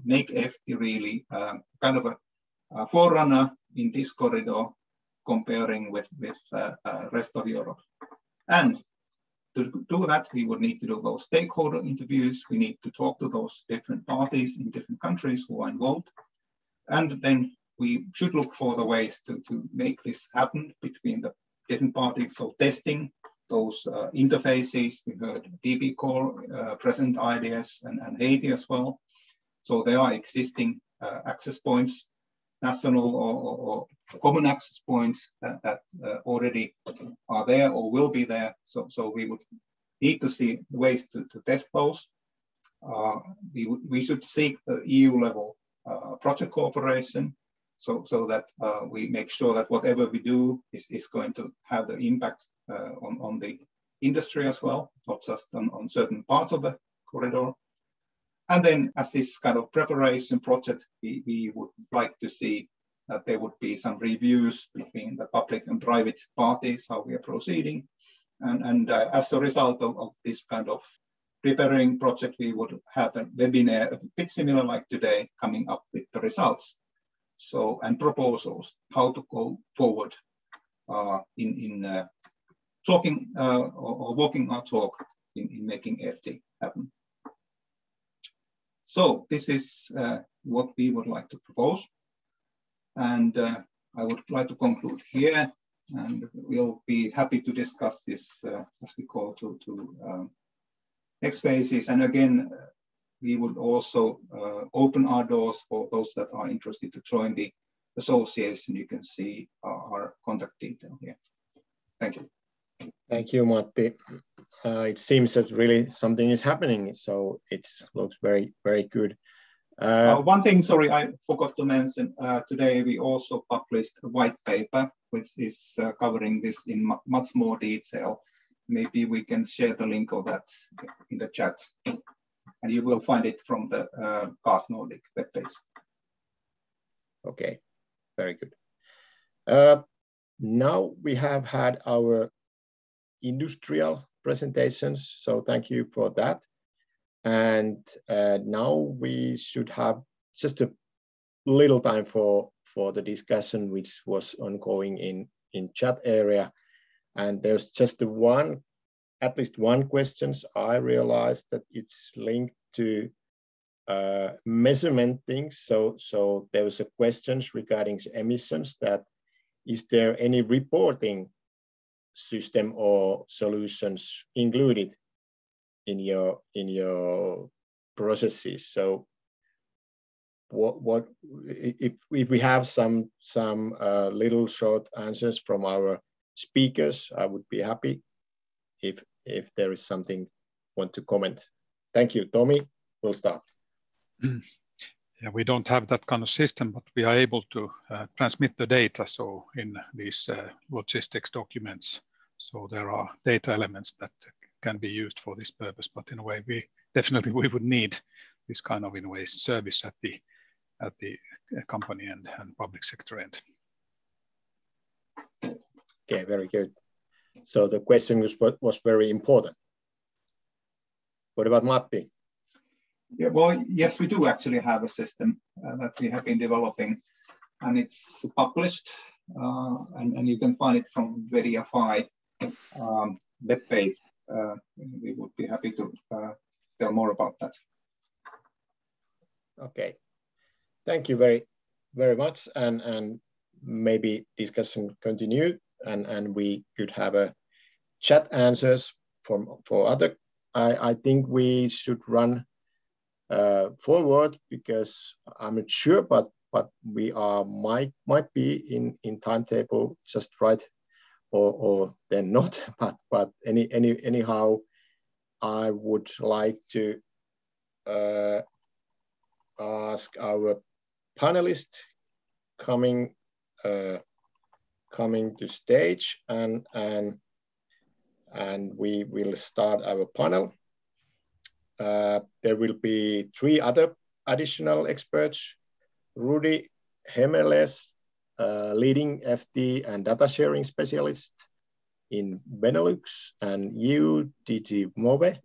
make EFTI really kind of a forerunner in this corridor comparing with rest of Europe. And to do that, we would need to do those stakeholder interviews. We need to talk to those different parties in different countries who are involved. And then we should look for the ways to make this happen between the different parties. So testing those interfaces. We heard DB Core, present IDS and Haiti as well. So there are existing access points, national or common access points that already are there or will be there. So we would need to see ways to test those. We should seek the EU level project cooperation so that we make sure that whatever we do is going to have the impact on the industry as well, not just on certain parts of the corridor. And then as this kind of preparation project, we would like to see that there would be some reviews between the public and private parties, how we are proceeding. And as a result of this kind of preparing project, we would have a webinar a bit similar like today, coming up with the results. So, and proposals, how to go forward in talking or walking our talk in making EFTI happen. So this is what we would like to propose. And I would like to conclude here, and we'll be happy to discuss this as we go to next phases. And again, we would also open our doors for those that are interested to join the association. You can see our contact detail here. Thank you. Thank you, Matti. It seems that really something is happening, so it looks very, very good. One thing, sorry, I forgot to mention, today we also published a white paper, which is covering this in much more detail. Maybe we can share the link of that in the chat, and you will find it from the CaaS Nordic webpage. Okay, very good. Now we have had our industrial presentations, so thank you for that. And now we should have just a little time for the discussion which was ongoing in chat area. And there's just at least one question. I realized that it's linked to measurement things. So there was a question regarding emissions, that is there any reporting system or solutions included in your processes? So what if we have some little short answers from our speakers, I would be happy if there is something want to comment. Thank you. Tommy, we'll start. Yeah, we don't have that kind of system, but we are able to transmit the data. So in these logistics documents, so there are data elements that can be used for this purpose. But in a way, we would need this kind of, in a way, service at the company and public sector end. Okay, very good. So the question was very important. What about Matti? Yeah, well, yes, we do actually have a system that we have been developing, and it's published, and you can find it from Vediafi webpage. we would be happy to tell more about that. Okay, thank you very much, and maybe discussion continue, and we could have a chat answers for other. I think we should run forward because I'm not sure, but we are might be in timetable just right, or then not. But anyhow, I would like to ask our panelists coming to stage, and we will start our panel. There will be 3 other additional experts: Rudi Hemeles, leading FT and data sharing specialist in Benelux and EU DG Move,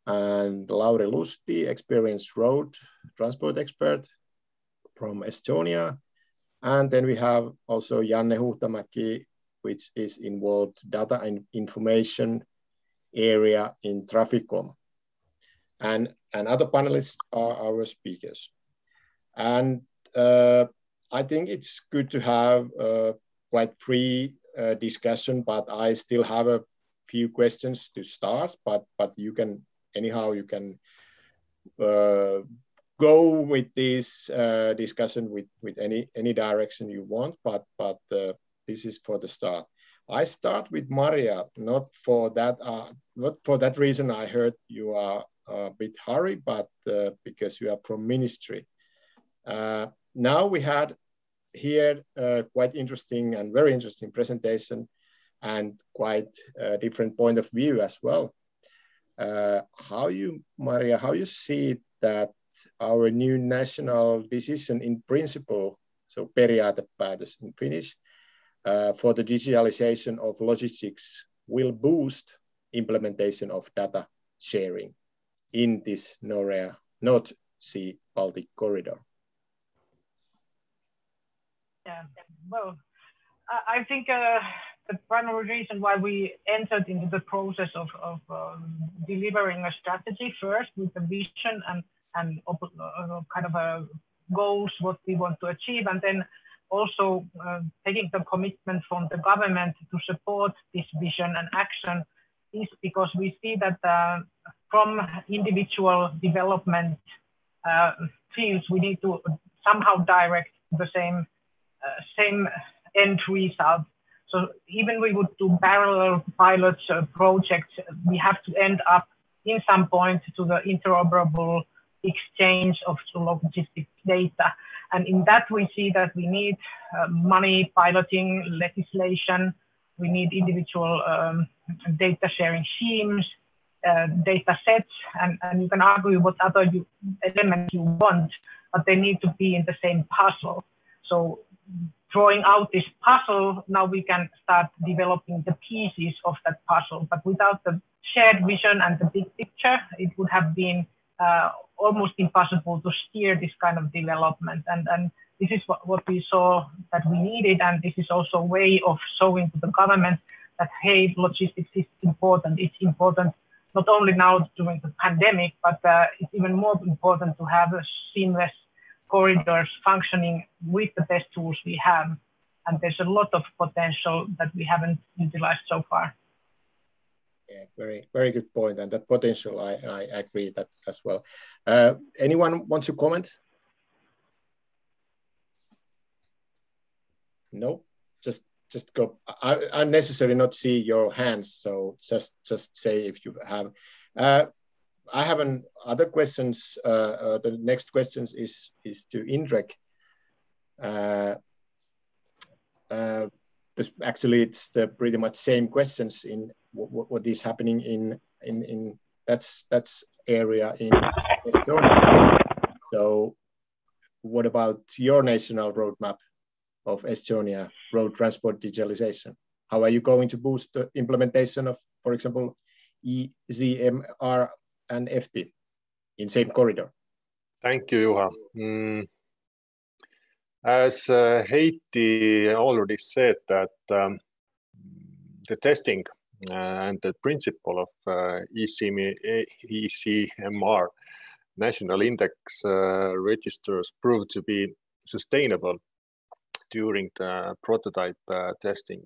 and Lauri Lusti, experienced road transport expert from Estonia. And then we have also Janne Huhtamäki, which is involved data and information area in Traficom. And other panelists are our speakers. And I think it's good to have quite free discussion, but I still have a few questions to start, but you can, anyhow, you can go with this discussion with any direction you want, but this is for the start. I start with Maria, not for that reason. I heard you are a bit hurried, but because you are from Ministry. Now we had here quite interesting and very interesting presentation, and quite a different point of view as well. Maria, how you see that our new national decision in principle, so periaatepäätös in Finnish, for the digitalization of logistics will boost implementation of data sharing in this North-Sea Baltic corridor? Yeah, well, I think the primary reason why we entered into the process of delivering a strategy first with the vision and kind of goals, what we want to achieve, and then also taking the commitment from the government to support this vision and action, is because we see that from individual development fields, we need to somehow direct the same end result. So even we would do parallel pilot projects, we have to end up in some point to the interoperable exchange of logistic data. And in that we see that we need money piloting legislation, we need individual data sharing schemes, data sets, and you can argue what other elements you want, but they need to be in the same puzzle. So drawing out this puzzle, now we can start developing the pieces of that puzzle. But without the shared vision and the big picture, it would have been almost impossible to steer this kind of development. And this is what we saw that we needed. And this is also a way of showing to the government that, hey, logistics is important. It's important not only now during the pandemic, but it's even more important to have a seamless corridors functioning with the best tools we have. And there's a lot of potential that we haven't utilized so far. Yeah, very good point. And that potential, I agree that as well. Anyone want to comment? No, just go. I necessarily not see your hands, so just say if you have. I have other questions. The next questions is to Indrek. Actually, it's pretty much same questions in what is happening in that's area in Estonia. So, what about your national roadmap of Estonia road transport digitalization? How are you going to boost the implementation of, for example, EZMR and EFTI in same corridor? Thank you, Juha. As Heiti already said, that the testing and the principle of ECMR national index registers proved to be sustainable during the prototype testing.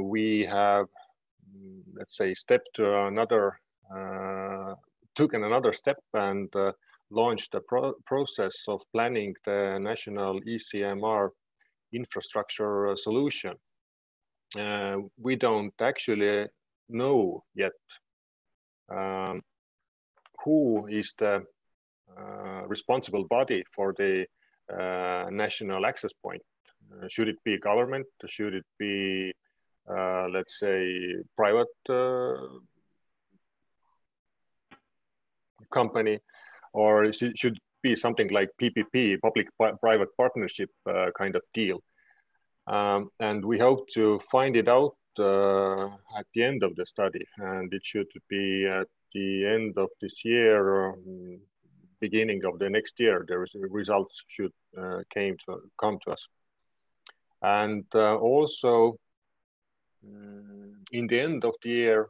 We have, let's say, took another step and launched a process of planning the national ECMR infrastructure solution. We don't actually know yet who is the responsible body for the national access point. Should it be government? Should it be, let's say, private company? Or should it be something like PPP, public-private partnership kind of deal? And we hope to find it out at the end of the study, and it should be at the end of this year or beginning of the next year. The results should come to us. And also, in the end of the year,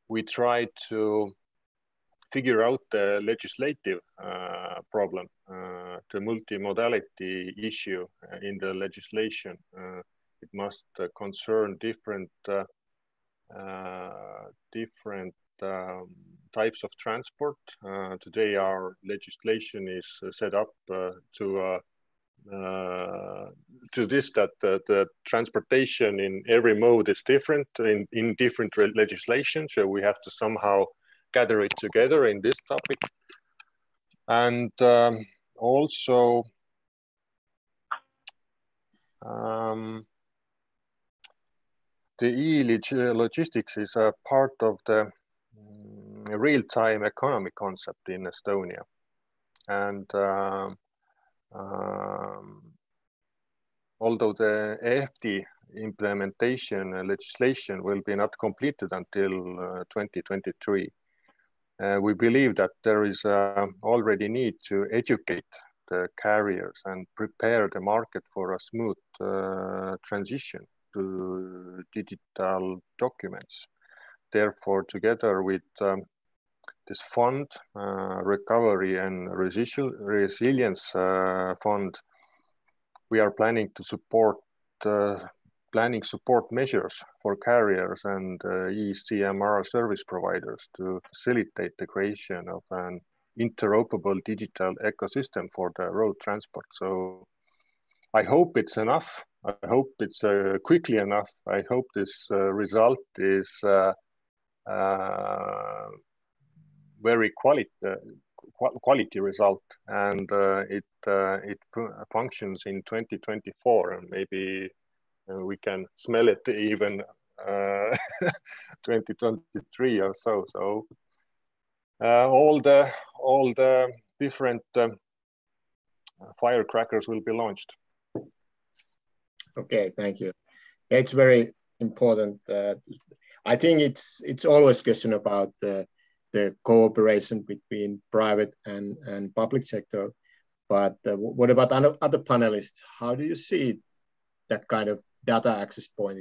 we try to figure out the legislative problem, the multimodality issue in the legislation. It must concern different types of transport. Today, our legislation is set up to this, that the transportation in every mode is different in different legislation. So we have to somehow gather it together in this topic. And also, the e-logistics is a part of the real-time economy concept in Estonia. And although the EFTI implementation legislation will be not completed until 2023, we believe that there is already need to educate the carriers and prepare the market for a smooth transition to digital documents. Therefore, together with this fund, Recovery and Resilience Fund, we are planning to support planning support measures for carriers and ECMR service providers to facilitate the creation of an interoperable digital ecosystem for the road transport. So I hope it's enough. I hope it's quickly enough. I hope this result is very quality result, and it functions in 2024, and maybe we can smell it even 2023 or so. So all the different firecrackers will be launched. Okay, thank you. It's very important. I think it's always a question about the cooperation between private and public sector. But what about other panelists? How do you see that kind of data access point?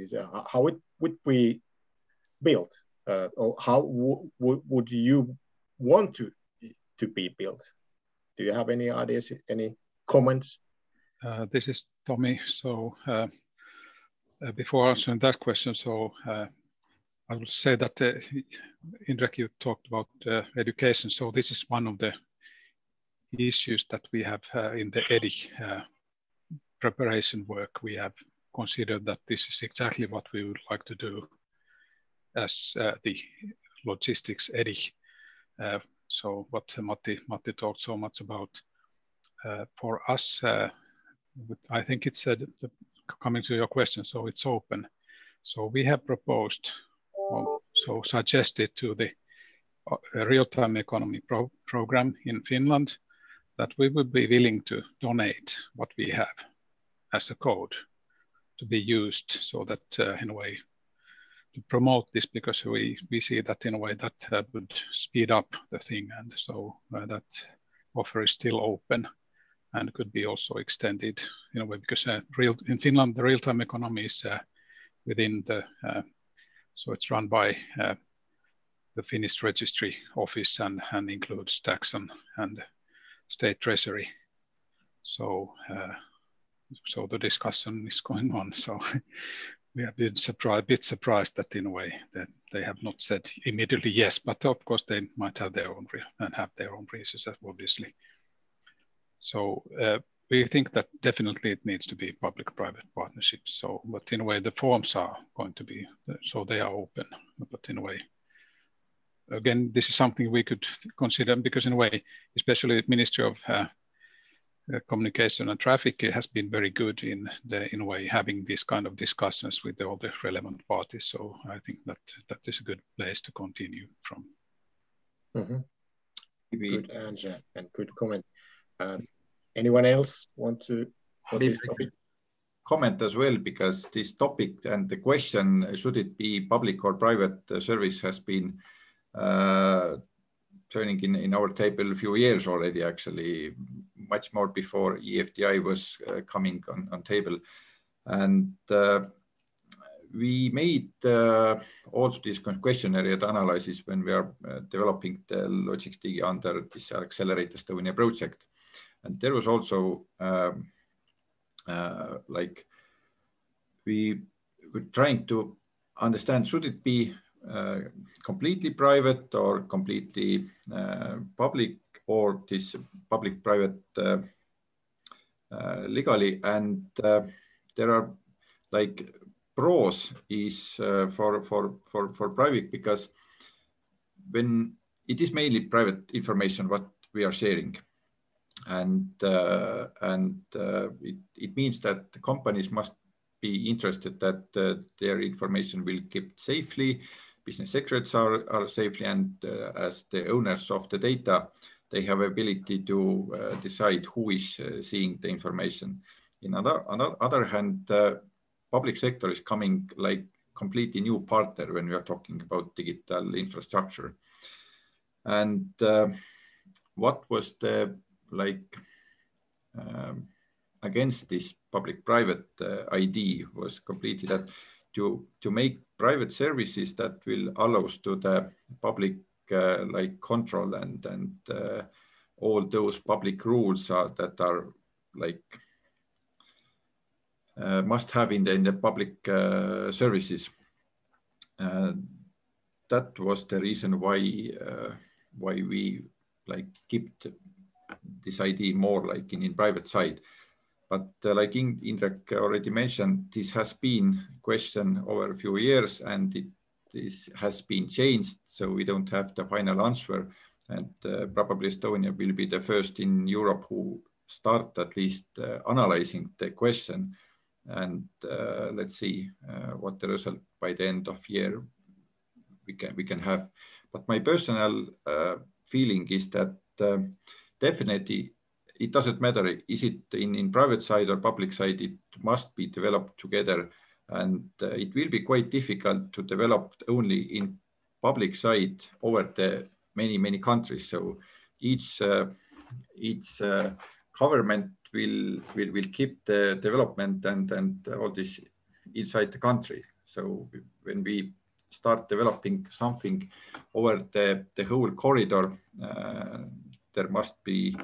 How it would be built? Or how would you want to be built? Do you have any ideas, any comments? This is Tommy. So before answering that question, so I would say that Indrek, you talked about education. So this is one of the issues that we have in the EDI preparation work. We have considered that this is exactly what we would like to do as the logistics EDI. So what Matti talked so much about, for us, I think it's coming to your question, so it's open. So we have proposed, so suggested to the real-time economy program in Finland that we would be willing to donate what we have as a code to be used, so that in a way to promote this, because we see that in a way that would speed up the thing, and so that offer is still open and could be also extended in a way, because in Finland the real-time economy is within the, so it's run by the Finnish Registry Office and includes tax and state treasury. So, so the discussion is going on. So we have been a bit surprised that in a way that they have not said immediately yes, but of course they might have their own reasons, obviously. So we think that definitely it needs to be public-private partnerships. So, but in a way the forms are going to be, so they are open, but in a way, again, this is something we could consider because in a way, especially the Ministry of Communication and Traffic has been very good in a way having these kind of discussions with all the relevant parties. So I think that is a good place to continue from. Mm-hmm. Good answer and good comment. Anyone else want to for this topic? Comment as well, because this topic and the question, should it be public or private service, has been turning in our table a few years already, actually, much more before EFTI was coming on table. And we made also this questionnaire analysis when we are developing the logistics under this Accelerate Estonia project. And there was also like we were trying to understand, should it be completely private or completely public, or this public-private legally. And there are like pros is for private, because when it is mainly private information what we are sharing, and it means that the companies must be interested that their information will be kept safely, business secrets are safely, and as the owners of the data, they have ability to decide who is seeing the information. On the other hand, public sector is coming like completely new partner when we are talking about digital infrastructure. And what was the like against this public-private idea was completely that to make private services that will allow to the public like control and all those public rules that are like must have in the public services. That was the reason why we like kept this idea more like in private side. But like Indrek already mentioned, this has been question over a few years, and this has been changed, so we don't have the final answer. And probably Estonia will be the first in Europe who start at least analyzing the question. And let's see what the result by the end of year we can have. But my personal feeling is that definitely it doesn't matter, is it in private side or public side, it must be developed together. And it will be quite difficult to develop only in public side over the many countries. So each government will keep the development and all this inside the country. So when we start developing something over the whole corridor, there must be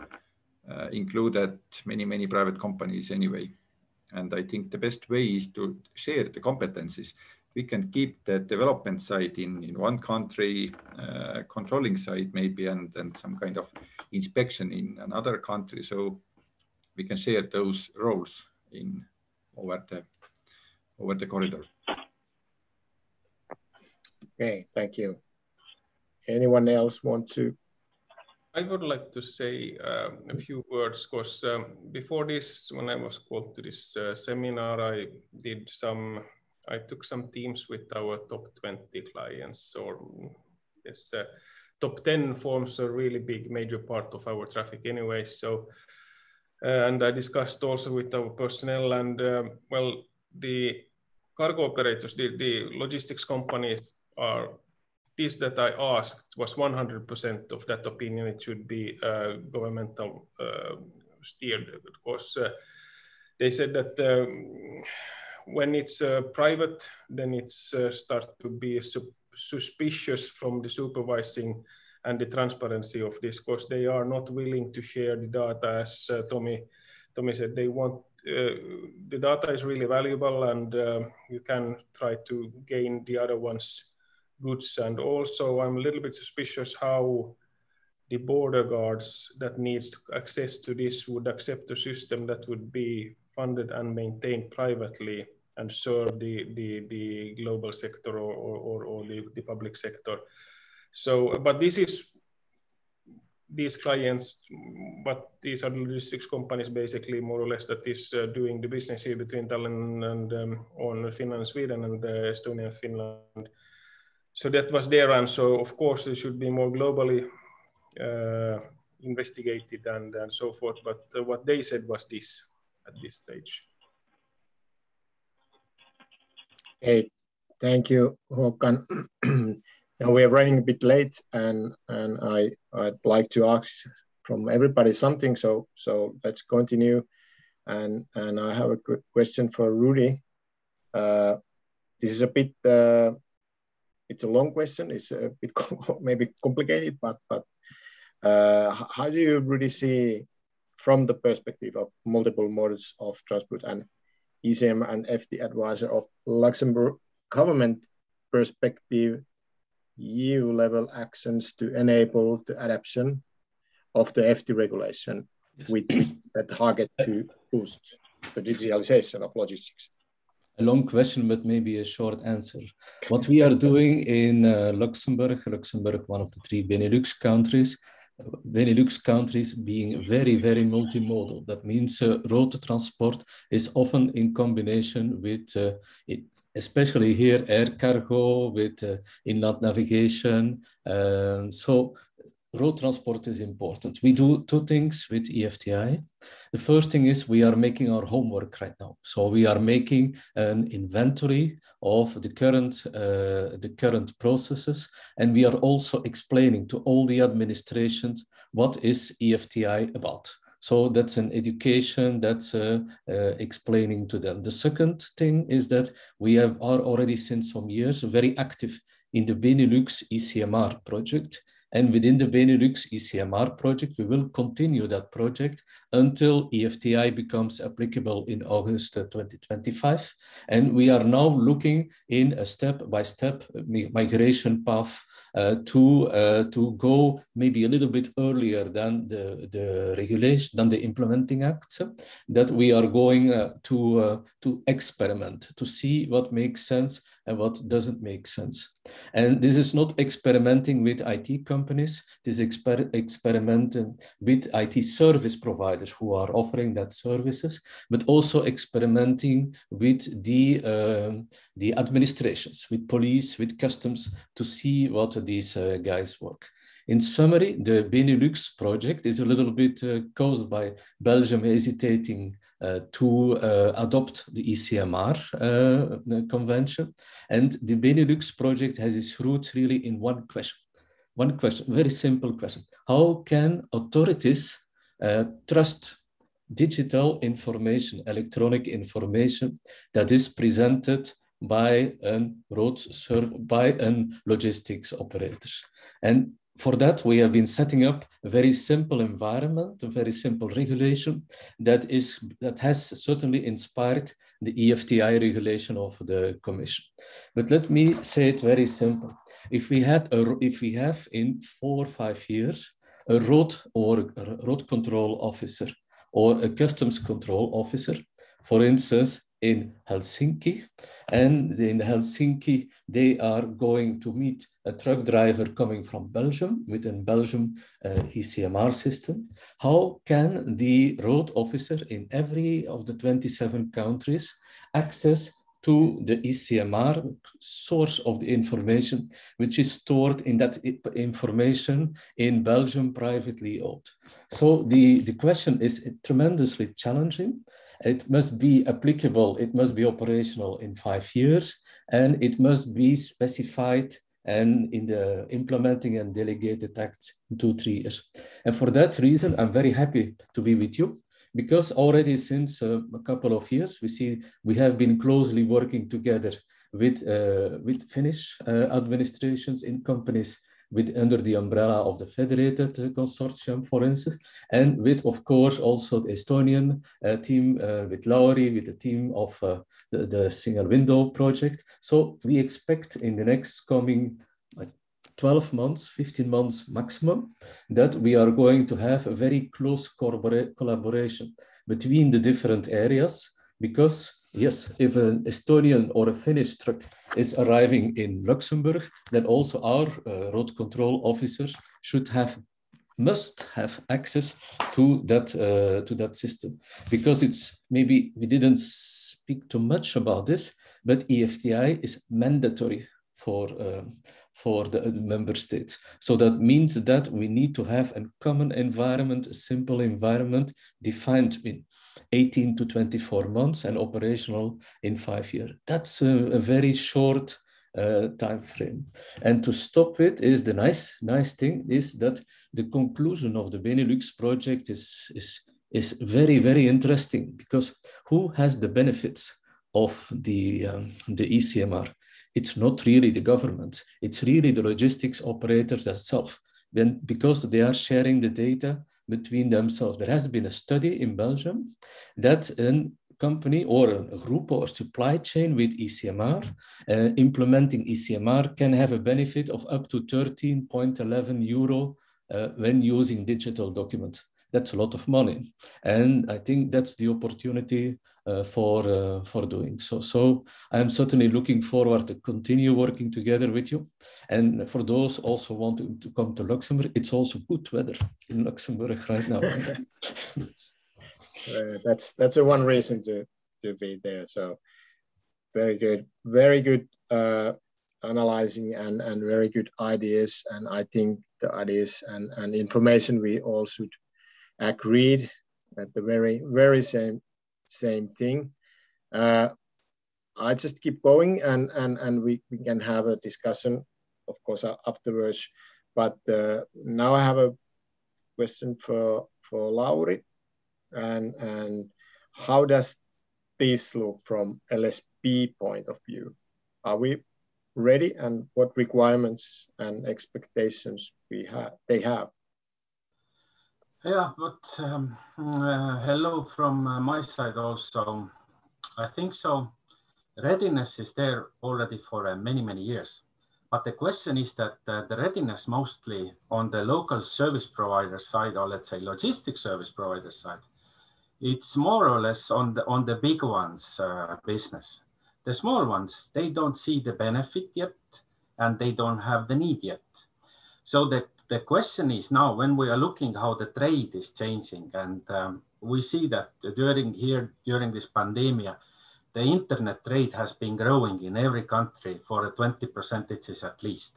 included many private companies anyway. And I think the best way is to share the competencies. We can keep the development side in one country, controlling side maybe, and some kind of inspection in another country. So we can share those roles over the corridor. Okay, thank you. Anyone else want to? I would like to say a few words, because before this, when I was called to this seminar, I took some teams with our top 20 clients, or yes, top 10 forms a really big major part of our traffic anyway. So, and I discussed also with our personnel, and well, the cargo operators, the logistics companies are, this that I asked was 100% of that opinion. It should be governmental steered, because they said that when it's private, then it's start to be suspicious from the supervising and the transparency of this, because they are not willing to share the data. As Tommy said, they want the data is really valuable, and you can try to gain the other one's goods. And also, I'm a little bit suspicious how the border guards that needs access to this would accept a system that would be funded and maintained privately and serve the global sector or the public sector. So, but this is these clients, but these are logistics companies basically more or less that is doing the business here between Tallinn and on Finland and Sweden and Estonia and Finland. So that was their answer. Of course, it should be more globally investigated and so forth. But what they said was this at this stage. Hey, thank you, Håkan. Now we are running a bit late, and I'd like to ask from everybody something. So let's continue. And I have a good question for Rudy. This is a bit it's a long question. It's a bit maybe complicated, but how do you really see from the perspective of multiple modes of transport and ECM and FT advisor of Luxembourg government perspective, EU-level actions to enable the adoption of the FT regulation with a target to boost the digitalization of logistics? A long question, but maybe a short answer. What we are doing in Luxembourg, one of the 3 Benelux countries being very, very multimodal. That means road transport is often in combination with, especially here, air cargo, with inland navigation. So road transport is important. We do 2 things with EFTI. The first thing is we are making our homework right now. So we are making an inventory of the current processes, and we are also explaining to all the administrations what is EFTI about. So that's an education, that's explaining to them. The second thing is that we are already since some years very active in the Benelux ECMR project. And within the Benelux ECMR project, we will continue that project until EFTI becomes applicable in August 2025. And we are now looking in a step-by-step migration path to go maybe a little bit earlier than the regulation, than the implementing acts, that we are going to experiment, to see what makes sense and what doesn't make sense. And this is not experimenting with IT companies, this is experimenting with IT service providers who are offering that services, but also experimenting with the administrations, with police, with customs, to see what these guys work. In summary, the Benelux project is a little bit caused by Belgium hesitating to adopt the ECMR convention. And the Benelux project has its roots really in one question, very simple question. How can authorities trust digital information, electronic information that is presented by a logistics operator? And for that, we have been setting up a very simple environment, a very simple regulation that has certainly inspired the EFTI regulation of the Commission. But let me say it very simple. If we have in 4 or 5 years a road control officer or a customs control officer, for instance, in Helsinki, and in Helsinki, they are going to meet a truck driver coming from Belgium within Belgium ECMR system. How can the road officer in every of the 27 countries access to the ECMR source of the information, which is stored in that information in Belgium privately owned? So the question is tremendously challenging. It must be applicable, it must be operational in 5 years, and it must be specified and in the implementing and delegated acts in 2-3 years. And for that reason, I'm very happy to be with you, because already since a couple of years, we have been closely working together with Finnish administrations in companies under the umbrella of the federated consortium, for instance, and with, of course, also the Estonian team with Lauri, with the team of the single window project. So we expect in the next coming 12 months, 15 months maximum, that we are going to have a very close collaboration between the different areas, because yes, if an Estonian or a Finnish truck is arriving in Luxembourg, then also our road control officers must have access to that system. Because it's, maybe we didn't speak too much about this, but EFTI is mandatory for the member states. So that means that we need to have a common environment, a simple environment defined in 18 to 24 months and operational in 5 years. That's a very short time frame. And to stop with is the nice thing is that the conclusion of the Benelux project is very, very interesting, because who has the benefits of the ECMR? It's not really the government, it's really the logistics operators themselves, because they are sharing the data between themselves. There has been a study in Belgium that a company or a group or supply chain with ECMR, implementing ECMR, can have a benefit of up to 13.11 euro when using digital documents. That's a lot of money. And I think that's the opportunity for doing so. So I'm certainly looking forward to continue working together with you. And for those also wanting to come to Luxembourg, it's also good weather in Luxembourg right now. That's a one reason to be there. So very good analyzing and very good ideas. And I think the ideas and information we all should agreed at the very same thing. I just keep going and we can have a discussion, of course, afterwards. But now I have a question for Lauri, and how does this look from LSP point of view? Are we ready, and what requirements and expectations they have? Yeah, but hello from my side also. I think so. Readiness is there already for many years. But the question is that the readiness mostly on the local service provider side, or let's say logistic service provider side, it's more or less on the big ones business. The small ones, they don't see the benefit yet, and they don't have the need yet. So the question is now, when we are looking how the trade is changing, and we see that during this pandemic, the internet trade has been growing in every country for 20% at least.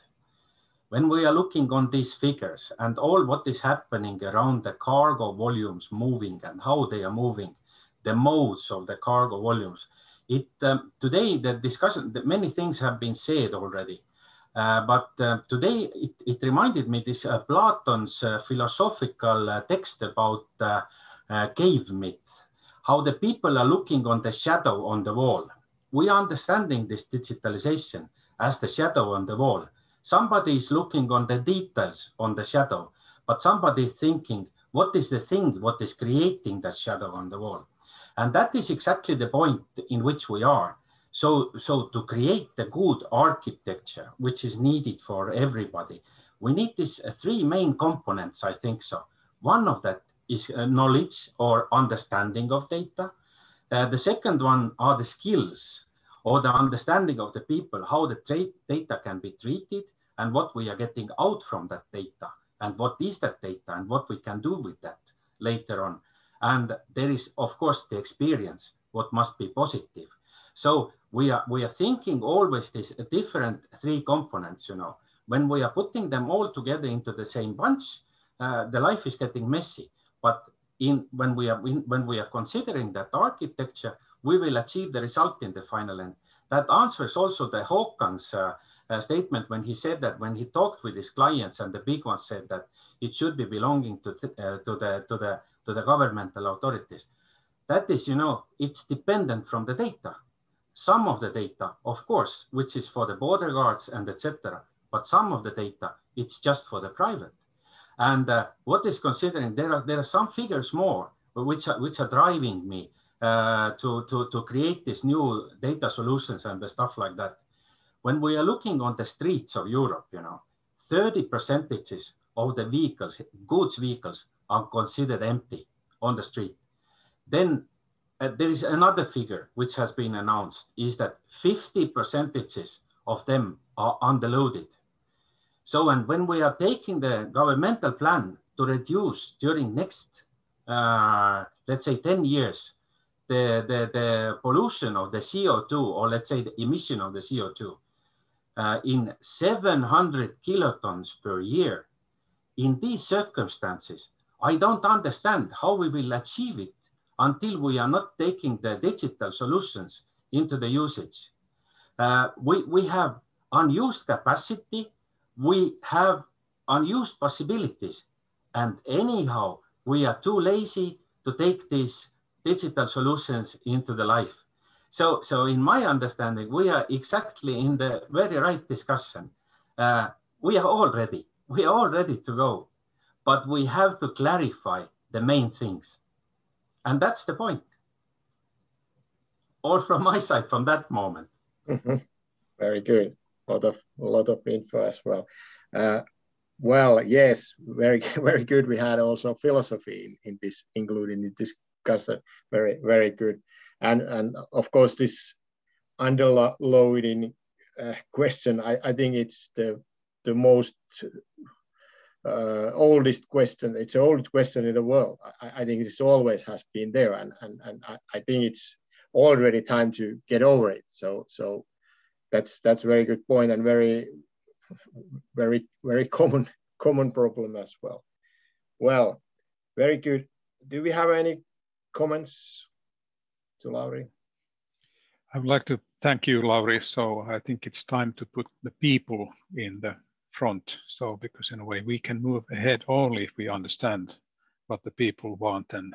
When we are looking on these figures and all what is happening around the cargo volumes moving and how they are moving, the modes of the cargo volumes, today the discussion, many things have been said already. But today it reminded me this Platon's philosophical text about cave myth, how the people are looking on the shadow on the wall. We are understanding this digitalization as the shadow on the wall. Somebody is looking on the details on the shadow, but somebody is thinking, what is the thing, what is creating that shadow on the wall? And that is exactly the point in which we are. So to create the good architecture, which is needed for everybody, we need these three main components, I think so. One of that is knowledge or understanding of data. The second one are the skills or the understanding of the people, how the data can be treated and what we are getting out from that data and what is that data and what we can do with that later on. And there is, of course, the experience, what must be positive. So we are thinking always these different three components, you know. When we are putting them all together into the same bunch, the life is getting messy. But when we are considering that architecture, we will achieve the result in the final end. That answers also the Håkan's statement when he said that when he talked with his clients and the big ones said that it should be belonging to the to the governmental authorities. That is, it's dependent from the data. Some of the data, of course, which is for the border guards and etc. But some of the data, it's just for the private. And what is considering, there are some figures more which are driving me to create these new data solutions and the stuff like that. When we are looking on the streets of Europe, 30% of the vehicles, goods vehicles, are considered empty on the street. Then there is another figure which has been announced, is that 50% of them are underloaded. So, and when we are taking the governmental plan to reduce during next, let's say 10 years, the pollution of the CO2, or let's say the emission of the CO2, in 700 kilotons per year, in these circumstances, I don't understand how we will achieve it until we are not taking the digital solutions into the usage. We have unused capacity, we have unused possibilities, and anyhow, we are too lazy to take these digital solutions into the life. So in my understanding, we are exactly in the very right discussion. We are all ready to go, but we have to clarify the main things. And that's the point. All from my side from that moment. Mm-hmm. Very good. A lot of info as well. Well, yes, very good. We had also philosophy in this, including in this discussion. Very good. And of course, this underloading question, I think it's the most oldest question. It's the oldest question in the world. I think this always has been there, and I think it's already time to get over it. So that's a very good point, and very common problem as well. Well, very good. Do we have any comments to Lauri? I would like to thank you, Lauri. So I think it's time to put the people in the front. So because in a way we can move ahead only if we understand what the people want and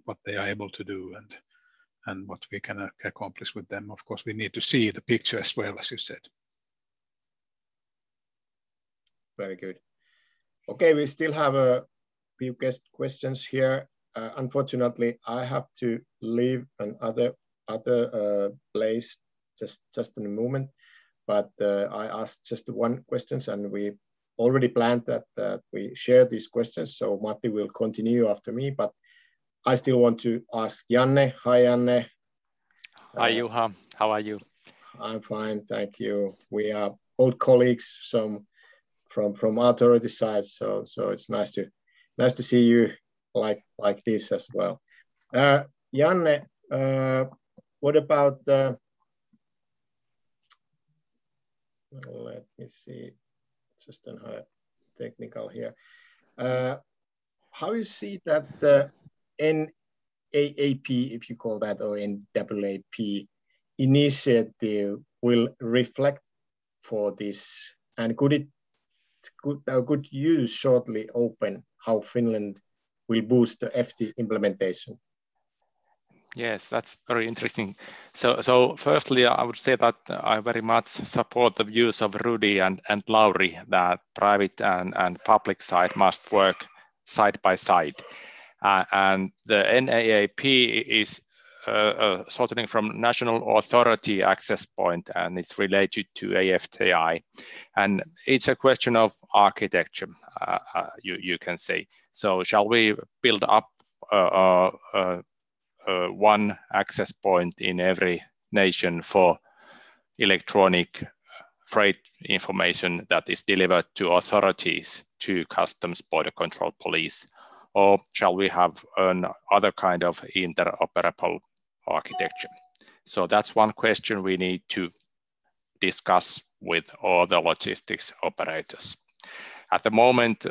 what they are able to do and what we can accomplish with them. Of course, we need to see the picture as well, as you said. Very good. Okay, we still have a few guest questions here. Unfortunately, I have to leave another place just in a moment. But I asked just one questions, and we already planned that we share these questions. So Matti will continue after me, but I still want to ask Janne. Hi, Janne. Hi, Juha. How are you? I'm fine, thank you. We are old colleagues, some from authority side, so it's nice to see you like this as well. Janne, what about let me see, just a technical here. How you see that the NAAP, if you call that, or NAAP initiative will reflect for this, and could you shortly open how Finland will boost the EFTI implementation? Yes, that's very interesting. So firstly, I would say that I very much support the views of Rudy and Lauri that private and public side must work side by side. And the NAAP is sorting from National Authority Access Point, and it's related to EFTI. And it's a question of architecture, you can say. So shall we build up one access point in every nation for electronic freight information that is delivered to authorities, to customs, border control, police, or shall we have another kind of interoperable architecture? So that's one question we need to discuss with all the logistics operators. At the moment,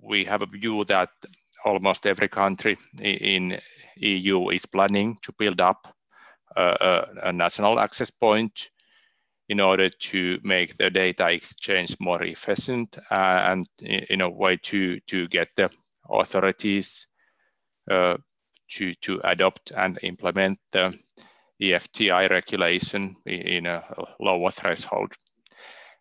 we have a view that almost every country in EU is planning to build up a national access point in order to make the data exchange more efficient and in a way to get the authorities to adopt and implement the EFTI regulation in a lower threshold.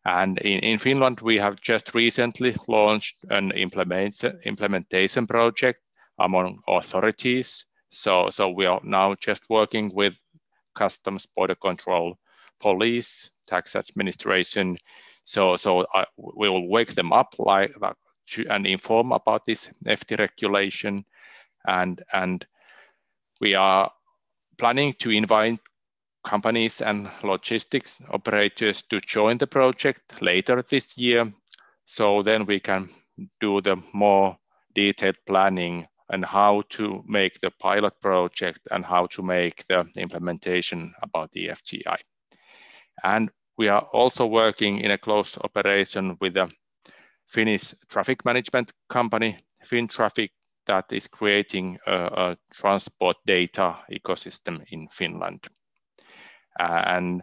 And in Finland, we have just recently launched an implementation project among authorities. So we are now just working with customs, border control, police, tax administration. So we will wake them up and inform about this EFTI regulation. And we are planning to invite companies and logistics operators to join the project later this year. So then we can do the more detailed planning and how to make the pilot project and how to make the implementation about the EFTI. And we are also working in a close operation with a Finnish traffic management company, FinTraffic, that is creating a transport data ecosystem in Finland. And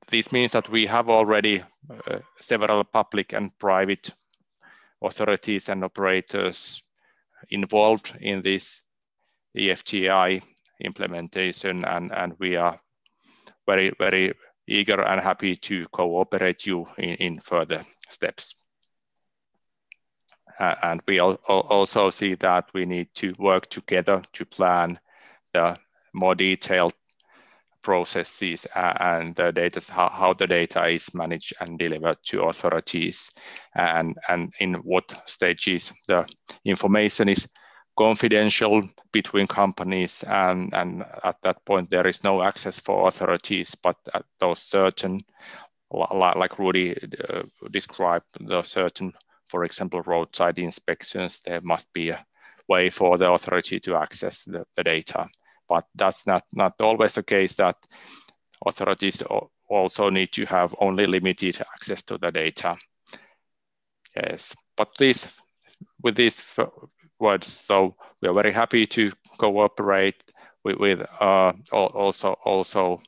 this means that we have already several public and private authorities and operators involved in this EFTI implementation, and we are very, very eager and happy to cooperate you in further steps. And we also see that we need to work together to plan the more detailed processes and the data, how the data is managed and delivered to authorities, and in what stages the information is confidential between companies, and at that point there is no access for authorities, but at those certain, like Rudy described, the certain, for example, roadside inspections, there must be a way for the authority to access the data. But that's not always the case, that authorities also need to have only limited access to the data. Yes, but with these words, so we are very happy to cooperate with also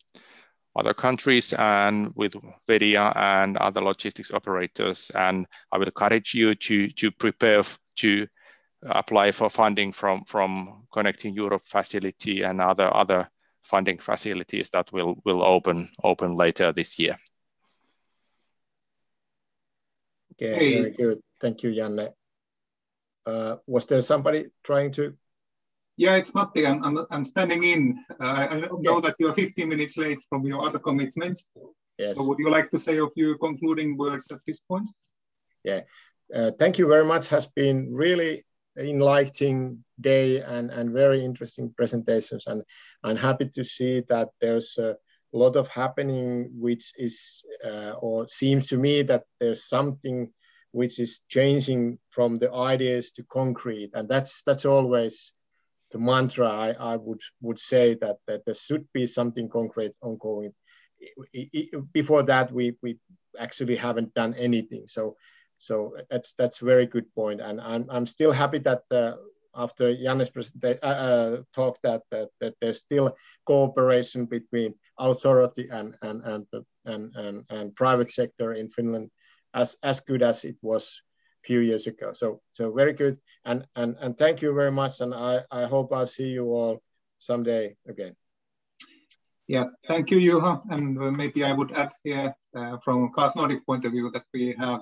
other countries and with Vedia and other logistics operators. And I will encourage you to prepare to apply for funding from Connecting Europe facility and other funding facilities that will open later this year. Okay, very good. Thank you, Janne. Was there somebody trying to? Yeah, it's Matti. I'm standing in. I know that you are 15 minutes late from your other commitments. Yes. So would you like to say a few concluding words at this point? Yeah, thank you very much. Has been really enlightening day and very interesting presentations, and I'm happy to see that there's a lot of happening, which is or seems to me that there's something which is changing from the ideas to concrete, and that's always the mantra. I would say that there should be something concrete ongoing. Before that, we actually haven't done anything. So that's a very good point, and I'm still happy that after Janne's talk that there's still cooperation between authority and private sector in Finland as good as it was a few years ago. So very good, and thank you very much, and I hope I'll see you all someday again. Yeah, thank you, Juha, and maybe I would add here from CaaS Nordic point of view that we have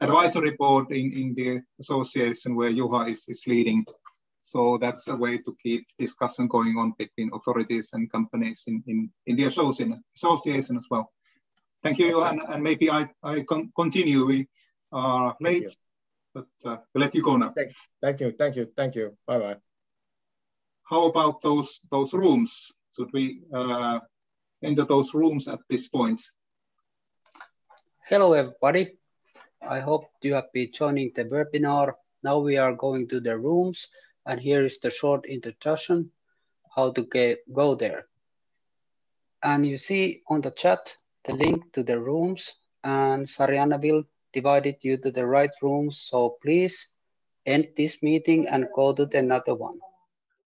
advisory board in the association where Juha is leading. So that's a way to keep discussion going on between authorities and companies in the association as well. Thank you, Juha, and maybe I continue. We are late, but we'll let you go now. Thank you. Bye-bye. How about those rooms? Should we enter those rooms at this point? Hello, everybody. I hope you have been joining the webinar. Now we are going to the rooms, and here is the short introduction, how to go there. And you see on the chat the link to the rooms, and Sariana will divide you to the right rooms. So please end this meeting and go to another one.